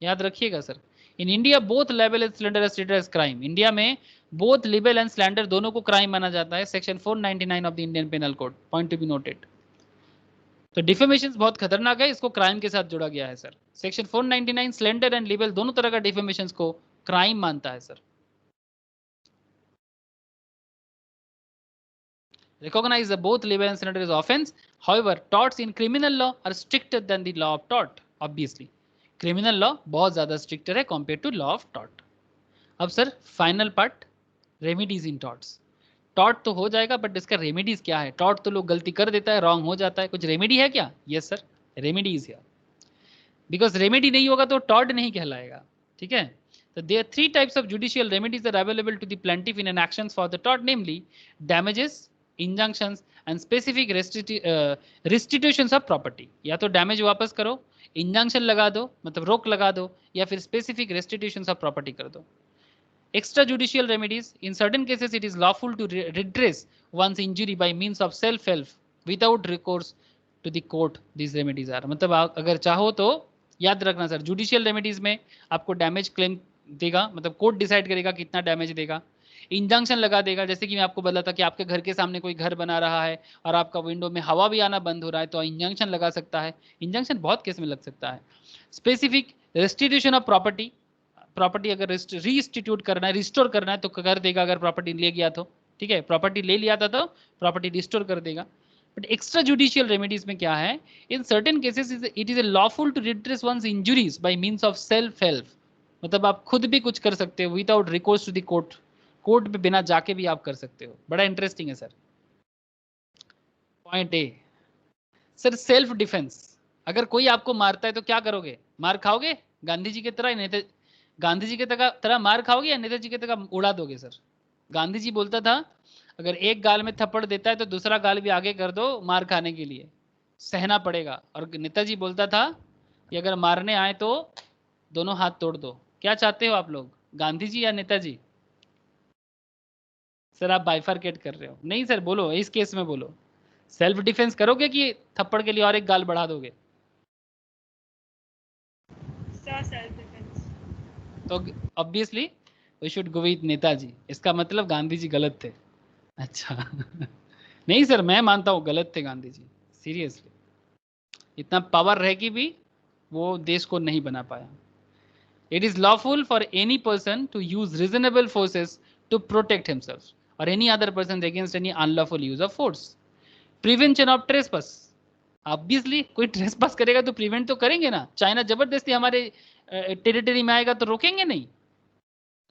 याद रखिएगा sir, in India both libel and slander are treated as crime. India में बोथ लिबल एंड स्लैंडर दोनों को क्राइम माना जाता है। Section 499 of the Indian penal code, point to be noted. तो डिफेमेशन बहुत खतरनाक है, इसको क्राइम के साथ जोड़ा गया है sir. Section 499 slander and label दोनों तरह का डिफेमेशन को क्राइम मानता है sir. Recognize that both libel and slander is offense. However, torts in criminal law are stricter than the law of tort. Obviously, criminal law बहुत ज़्यादा stricter है compared to law of tort. अब sir final part, remedies इन torts. Tort तो हो जाएगा, but इसका remedies क्या है? टॉर्ट तो लोग गलती कर देता है, रॉन्ग हो जाता है, कुछ रेमिडी है क्या? यस सर, रेमिडीज है। बिकॉज रेमिडी नहीं होगा तो टॉर्ट नहीं कहलाएगा। ठीक है, so there are three types of judicial remedies that are available to the plaintiff in an actions for the tort, namely damages, injunctions and specific restitutions of property। या तो damage वापस करो, इंजंक्शन लगा दो मतलब रोक लगा दो, या फिर स्पेसिफिक रेस्टिट्यूशंस ऑफ प्रॉपर्टी कर दो। Extrajudicial remedies, in certain cases it is lawful to redress one's injury by means of self help without recourse to the court। These remedies are, मतलब आप अगर चाहो तो याद रखना सर, जुडिशियल रेमेडीज में आपको डैमेज क्लेम देगा, मतलब कोर्ट डिसाइड करेगा कितना डैमेज देगा। इंजंक्शन लगा देगा, जैसे कि मैं आपको बोला था कि आपके घर के सामने कोई घर बना रहा है और आपका विंडो में हवा भी आना बंद हो रहा है, तो इंजंक्शन लगा सकता है। इंजंक्शन बहुत केस में लग सकता है। Specific restitution of property, property अगर रीइंस्टीट्यूट करना है, रिस्टोर करना है तो कर देगा, अगर प्रॉपर्टी ले गया तो। ठीक है, प्रॉपर्टी ले लिया था तो प्रॉपर्टी रिस्टोर कर देगा। बट एक्स्ट्रा जुडिशियल रेमेडीज में क्या है? In certain cases it is lawful to redress one's injuries by means of self help. मतलब आप खुद भी कुछ कर सकते हो without recourse to the court. Court में बिना जाके भी आप कर सकते हो। बड़ा इंटरेस्टिंग है sir. Point A sir, self defence. अगर कोई आपको मारता है तो क्या करोगे? मार खाओगे? गांधी जी की तरह, गांधी जी की तरह मार खाओगे या नेताजी की तरह उड़ा दोगे? सर गांधी जी बोलता था अगर एक गाल में थप्पड़ देता है तो दूसरा गाल भी आगे कर दो, मार खाने के लिए सहना पड़ेगा। और नेताजी बोलता था कि अगर मारने आए तो दोनों हाथ तोड़ दो। क्या चाहते हो आप लोग, गांधी जी या नेताजी? सर आप बाइफरकेट कर रहे हो। नहीं सर, बोलो इस केस में बोलो, सेल्फ डिफेंस करोगे कि थप्पड़ के लिए और एक गाल बढ़ा दोगे? Self defence. तो obviously we should go with Netaji. इसका मतलब गांधी जी गलत थे। अच्छा नहीं सर, मैं मानता हूँ गलत थे गांधी जी, सीरियसली। इतना पावर रह के भी वो देश को नहीं बना पाया। It is lawful for any person to use reasonable forces to protect himself और any other person against any unlawful use of force. Prevention of trespass, obviously कोई ट्रेसपास करेगा तो प्रिवेंट तो करेंगे ना। चाइना जबरदस्ती हमारे टेरिटरी में आएगा तो रोकेंगे नहीं।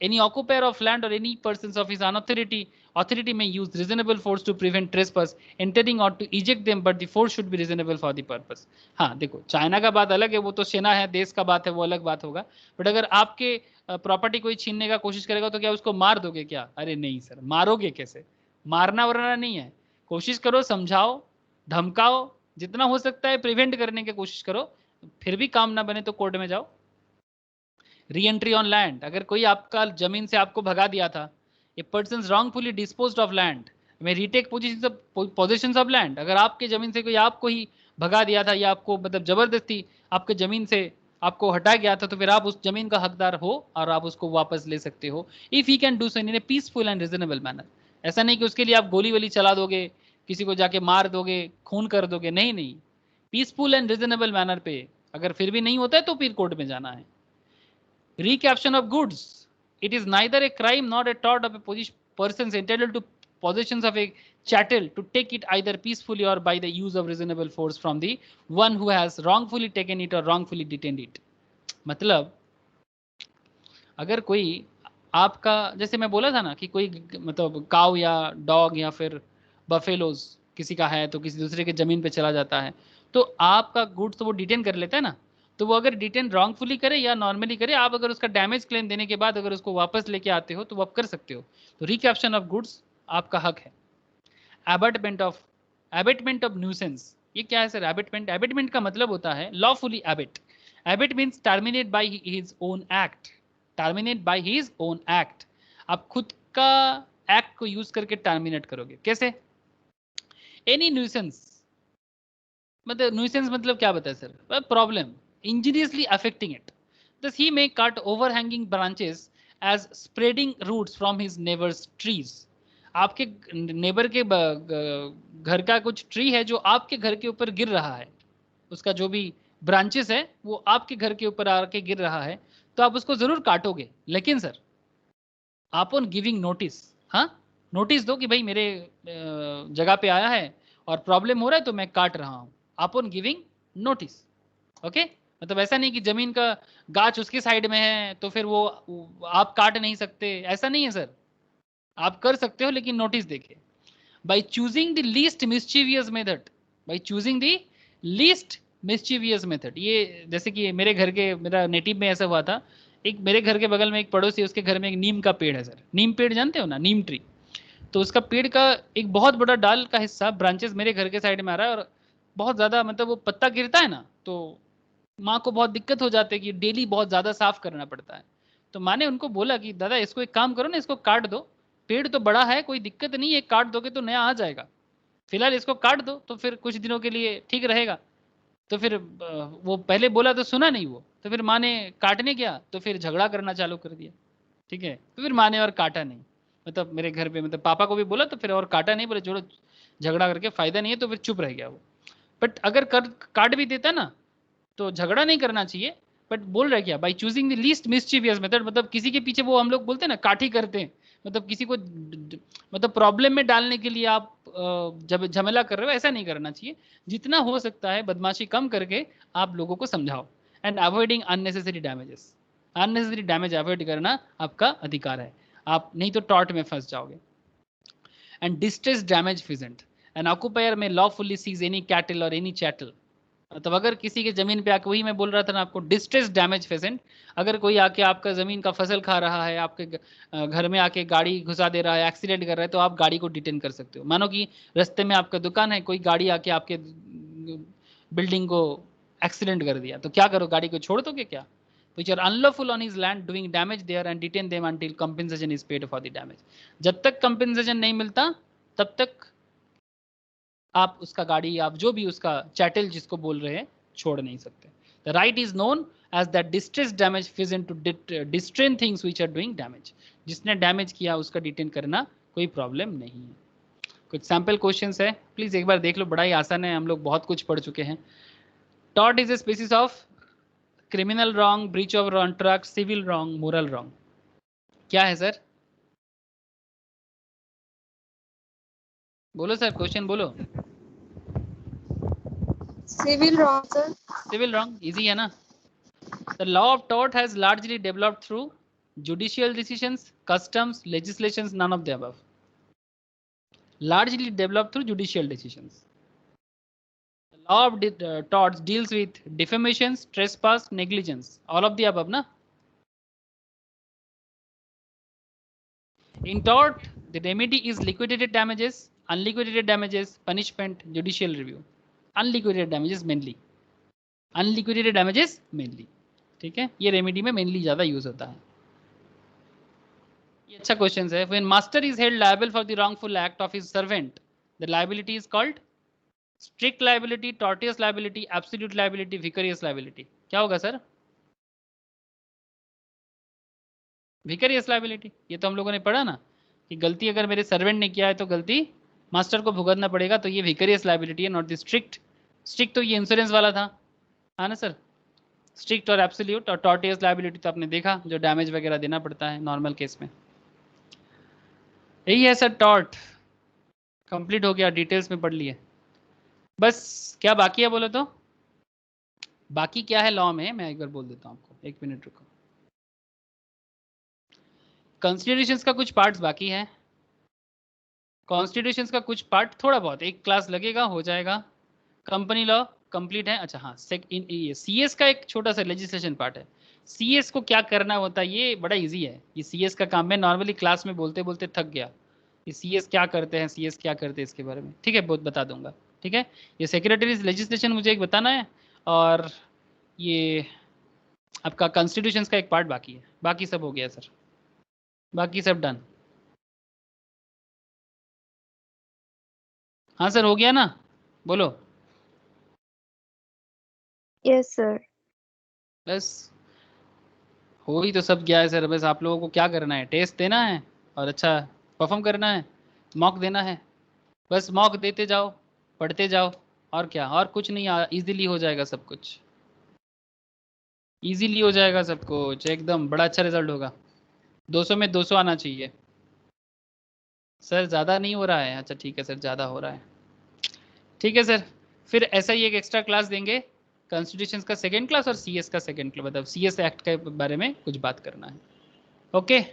Any occupier of land or any persons of his own authority may use reasonable force to prevent trespass, entering or to eject them, but the force should be reasonable for the purpose. हाँ देखो, China का बात अलग है, वो तो सेना है, देश का बात है, वो अलग बात होगा. बट अगर आपके प्रॉपर्टी कोई छीनने का कोशिश करेगा तो क्या उसको मार दोगे क्या? अरे नहीं सर, मारोगे कैसे? मारना वरना नहीं है, कोशिश करो, समझाओ, धमकाओ, जितना हो सकता है प्रिवेंट करने की कोशिश करो. फिर भी काम ना बने तो कोर्ट में जाओ. री एंट्री ऑन लैंड, अगर कोई आपका जमीन से आपको भगा दिया था, a person wrongfully disposed of land में रीटेक पोजीशंस ऑफ लैंड, अगर आपके जमीन से कोई आपको ही भगा दिया था या आपको मतलब जबरदस्ती आपके जमीन से आपको हटा गया था, तो फिर आप उस जमीन का हकदार हो और आप उसको वापस ले सकते हो, if he can do so in A peaceful and reasonable manner. ऐसा नहीं कि उसके लिए आप गोली वली चला दोगे, किसी को जाके मार दोगे, खून कर दोगे, नहीं नहीं, पीसफुल एंड रीजनेबल मैनर पे. अगर फिर भी नहीं होता है तो फिर कोर्ट में जाना है. Recaption of goods, it is neither a crime nor a tort of a persons entitled to possessions of a chattel to take it either peacefully or by the use of reasonable force from the one who has wrongfully taken it or wrongfully detained it. मतलब अगर कोई आपका, जैसे मैं बोला था ना कि कोई मतलब काउ या डॉग या फिर बफेलोज किसी का है तो किसी दूसरे के जमीन पे चला जाता है, तो आपका गुड्स तो वो डिटेन कर लेता है ना, तो वो अगर डिटेन रॉन्गफुली करे या नॉर्मली करे, आप अगर उसका डैमेज क्लेम देने के बाद अगर उसको वापस लेके आते हो तो वो आप कर सकते हो. तो रिकैप्शन ऑफ गुड्स आपका हक है. एबेटमेंट ऑफ न्यूसेंस, ये क्या है सर? एबेटमेंट, एबेटमेंट का मतलब होता है lawfully Abbott. Abbott means terminate by his own act, terminate by his own act. आप खुद का एक्ट को यूज करके टर्मिनेट करोगे. कैसे? एनी न्यूसेंस, मतलब न्यूसेंस मतलब क्या बताए sir? Problem injuriously affecting it. Thus he may cut overhanging branches as spreading roots from his neighbor's trees. आपके नेबर के घर का कुछ ट्री है जो आपके घर के ऊपर गिर रहा है, उसका जो भी ब्रांचेस है वो आपके घर के ऊपर आके गिर रहा है, तो आप उसको जरूर काटोगे. लेकिन सर आप ऑन गिविंग नोटिस, हाँ नोटिस दो कि भाई मेरे जगह पे आया है और प्रॉब्लम हो रहा है तो मैं काट रहा हूं. आप ऑन गिविंग नोटिस. ओके, मतलब ऐसा नहीं कि जमीन का गाछ उसके साइड में है तो फिर वो आप काट नहीं सकते, ऐसा नहीं है सर. आप कर सकते हो लेकिन नोटिस देके. By choosing the least mischievous method, by choosing the least mischievous method. ये जैसे कि मेरे घर के, मेरा नेटिव में ऐसा हुआ था, एक मेरे घर के बगल में एक पड़ोसी, उसके घर में एक नीम का पेड़ है सर. नीम पेड़ जानते हो ना, नीम ट्री. तो उसका पेड़ का एक बहुत बड़ा डाल का हिस्सा, ब्रांचेस मेरे घर के साइड में आ रहा है और बहुत ज्यादा मतलब वो पत्ता गिरता है ना, तो माँ को बहुत दिक्कत हो जाती है कि डेली बहुत ज़्यादा साफ करना पड़ता है. तो माँ ने उनको बोला कि दादा इसको एक काम करो ना, इसको काट दो, पेड़ तो बड़ा है, कोई दिक्कत नहीं है, काट दोगे तो नया आ जाएगा, फिलहाल इसको काट दो तो फिर कुछ दिनों के लिए ठीक रहेगा. तो फिर वो पहले बोला तो सुना नहीं वो, तो फिर माँ ने काटने गया तो फिर झगड़ा करना चालू कर दिया. ठीक है, तो फिर माँ ने और काटा नहीं, मतलब मेरे घर पे मतलब पापा को भी बोला तो फिर और काटा नहीं, बोले जोड़ो झगड़ा करके फायदा नहीं है, तो फिर चुप रह गया वो. बट अगर काट भी देता ना तो झगड़ा नहीं करना चाहिए. बट बोल रहा है क्या? By choosing the least mischievous method, मतलब किसी के पीछे वो हम लोग बोलते हैं ना काठी करते हैं, मतलब किसी को मतलब प्रॉब्लम में डालने के लिए आप जब झमेला कर रहे हो, ऐसा नहीं करना चाहिए. जितना हो सकता है बदमाशी कम करके आप लोगों को समझाओ. And avoiding unnecessary damages, unnecessary damage avoid करना आपका अधिकार है, आप नहीं तो टॉर्ट में फंस जाओगे. And distress damage feasant, an occupier may lawfully seize any cattle और एनी चैटल. मतलब अगर किसी के जमीन पे आके, वही मैं बोल रहा था ना आपको, डिस्ट्रेस डैमेज फेसेंट, अगर कोई आके आपका जमीन का फसल खा रहा है, आपके घर में आके गाड़ी घुसा दे रहा है, एक्सीडेंट कर रहा है, तो आप गाड़ी को डिटेन कर सकते हो. मानो कि रास्ते में आपका दुकान है, कोई गाड़ी आके आपके बिल्डिंग को एक्सीडेंट कर दिया, तो क्या करो, गाड़ी को छोड़ दोगे क्या? which are unlawful on his land doing damage there and detain them until compensation is paid for the damage. जब तक compensation नहीं मिलता तब तक आप उसका गाड़ी, आप जो भी उसका चैटल जिसको बोल रहे हैं, छोड़ नहीं सकते. The right is known as that distress damage pheasant to distrain things which are doing damage. जिसने डैमेज किया उसका डिटेन करना कोई प्रॉब्लम नहीं है. कुछ सैंपल क्वेश्चंस है, प्लीज एक बार देख लो, बड़ा ही आसान है, हम लोग बहुत कुछ पढ़ चुके हैं. Tort is a species of criminal wrong, breach of contract, civil wrong, moral wrong. क्या है सर? बोलो सर, क्वेश्चन बोलो. Civil wrong, sir. Civil wrong, easy है ना. The law of tort has largely developed through judicial decisions, customs, legislations, none of the above. Largely developed through judicial decisions. The law of torts deals with defamations, trespass, negligence, all of the above na. In tort, the remedy is liquidated damages, unliquidated damages, punishment, judicial review. Unliquidated damages mainly. Unliquidated damages mainly. ठीक है, ये remedy में mainly ज्यादा use होता है. ये अच्छा question है. When master is held liable for the wrongful act of his servant, the liability is called strict liability, tortious liability, absolute liability, vicarious liability. क्या होगा सर? vicarious liability. ये तो हम लोगों ने पढ़ा ना कि गलती अगर मेरे सर्वेंट ने किया है तो गलती मास्टर को भुगतना पड़ेगा, तो ये vicarious liability है, नॉट द स्ट्रिक्ट. स्ट्रिक्ट तो ये इंश्योरेंस वाला था, है ना सर. स्ट्रिक्ट और एब्सोल्यूट और टॉर्टियस लायबिलिटी तो आपने देखा, जो डैमेज वगैरह देना पड़ता है नॉर्मल केस में. यही है सर टॉर्ट. कंप्लीट हो गया, डिटेल्स में पढ़ लिए. बस क्या बाकी है बोलो तो? बाकी क्या है लॉ में, मैं एक बार बोल देता हूँ आपको, एक मिनट रुको. कॉन्स्टिट्यूशंस का कुछ पार्ट्स बाकी है. कॉन्स्टिट्यूशंस का कुछ पार्ट थोड़ा बहुत, एक क्लास लगेगा, हो जाएगा. कंपनी लॉ कंप्लीट है. अच्छा हाँ, सीएस का एक छोटा सा लेजिस्लेशन पार्ट है. सीएस को क्या करना होता है ये बड़ा इजी है. ये सीएस का काम, मैं नॉर्मली क्लास में बोलते बोलते थक गया. ये सीएस क्या करते हैं, सीएस क्या करते हैं इसके बारे में, ठीक है, बहुत बता दूंगा. ठीक है, ये सेक्रेटरीज लेजिस्लेशन मुझे एक बताना है, और ये आपका कॉन्स्टिट्यूशंस का एक पार्ट बाकी है. बाकी सब हो गया सर, बाकी सब डन. हाँ सर, हो गया ना, बोलो. Yes, sir. बस हो ही तो सब गया है सर. बस आप लोगों को क्या करना है, टेस्ट देना है और अच्छा परफॉर्म करना है, मॉक देना है. बस मॉक देते जाओ, पढ़ते जाओ, और क्या, और कुछ नहीं. इजीली हो जाएगा सब कुछ, इजीली हो जाएगा सब कुछ, एकदम बड़ा अच्छा रिजल्ट होगा. 200 में 200 आना चाहिए. सर ज़्यादा नहीं हो रहा है? अच्छा ठीक है सर, ज़्यादा हो रहा है. ठीक है सर, फिर ऐसा ही एक एक्स्ट्रा क्लास देंगे, कॉन्स्टिट्यूशन का सेकेंड क्लास और सीएस का सेकेंड क्लास, मतलब सीएस एक्ट के बारे में कुछ बात करना है. Okay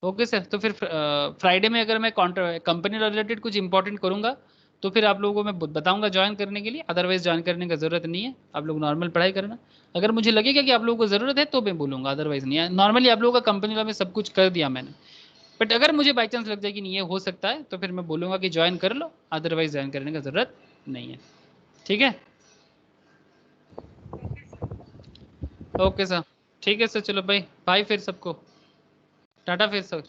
okay sir. तो फिर फ्राइडे में अगर मैं कंपनी रिलेटेड कुछ इंपॉर्टेंट करूँगा तो फिर आप लोगों को मैं बताऊंगा ज्वाइन करने के लिए. अदरवाइज ज्वाइन करने का ज़रूरत नहीं है, आप लोग नॉर्मल पढ़ाई करना. अगर मुझे लगेगा कि आप लोगों को ज़रूरत है तो मैं बोलूँगा, अदरवाइज नहीं है. नॉर्मली आप लोगों का कंपनी लॉ में सब कुछ कर दिया मैंने, बट अगर मुझे बाई चांस लग जाए कि नहीं ये हो सकता है तो फिर मैं बोलूँगा कि ज्वाइन कर लो, अदरवाइज ज्वाइन करने का ज़रूरत नहीं है. ठीक है, ओके सर. ठीक है सर, चलो भाई, बाय फिर सबको, टाटा फिर sir.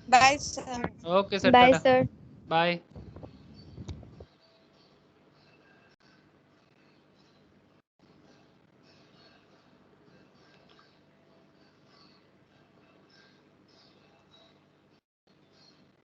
Bye, sir. Okay sir, Bye, tata, sir. Bye.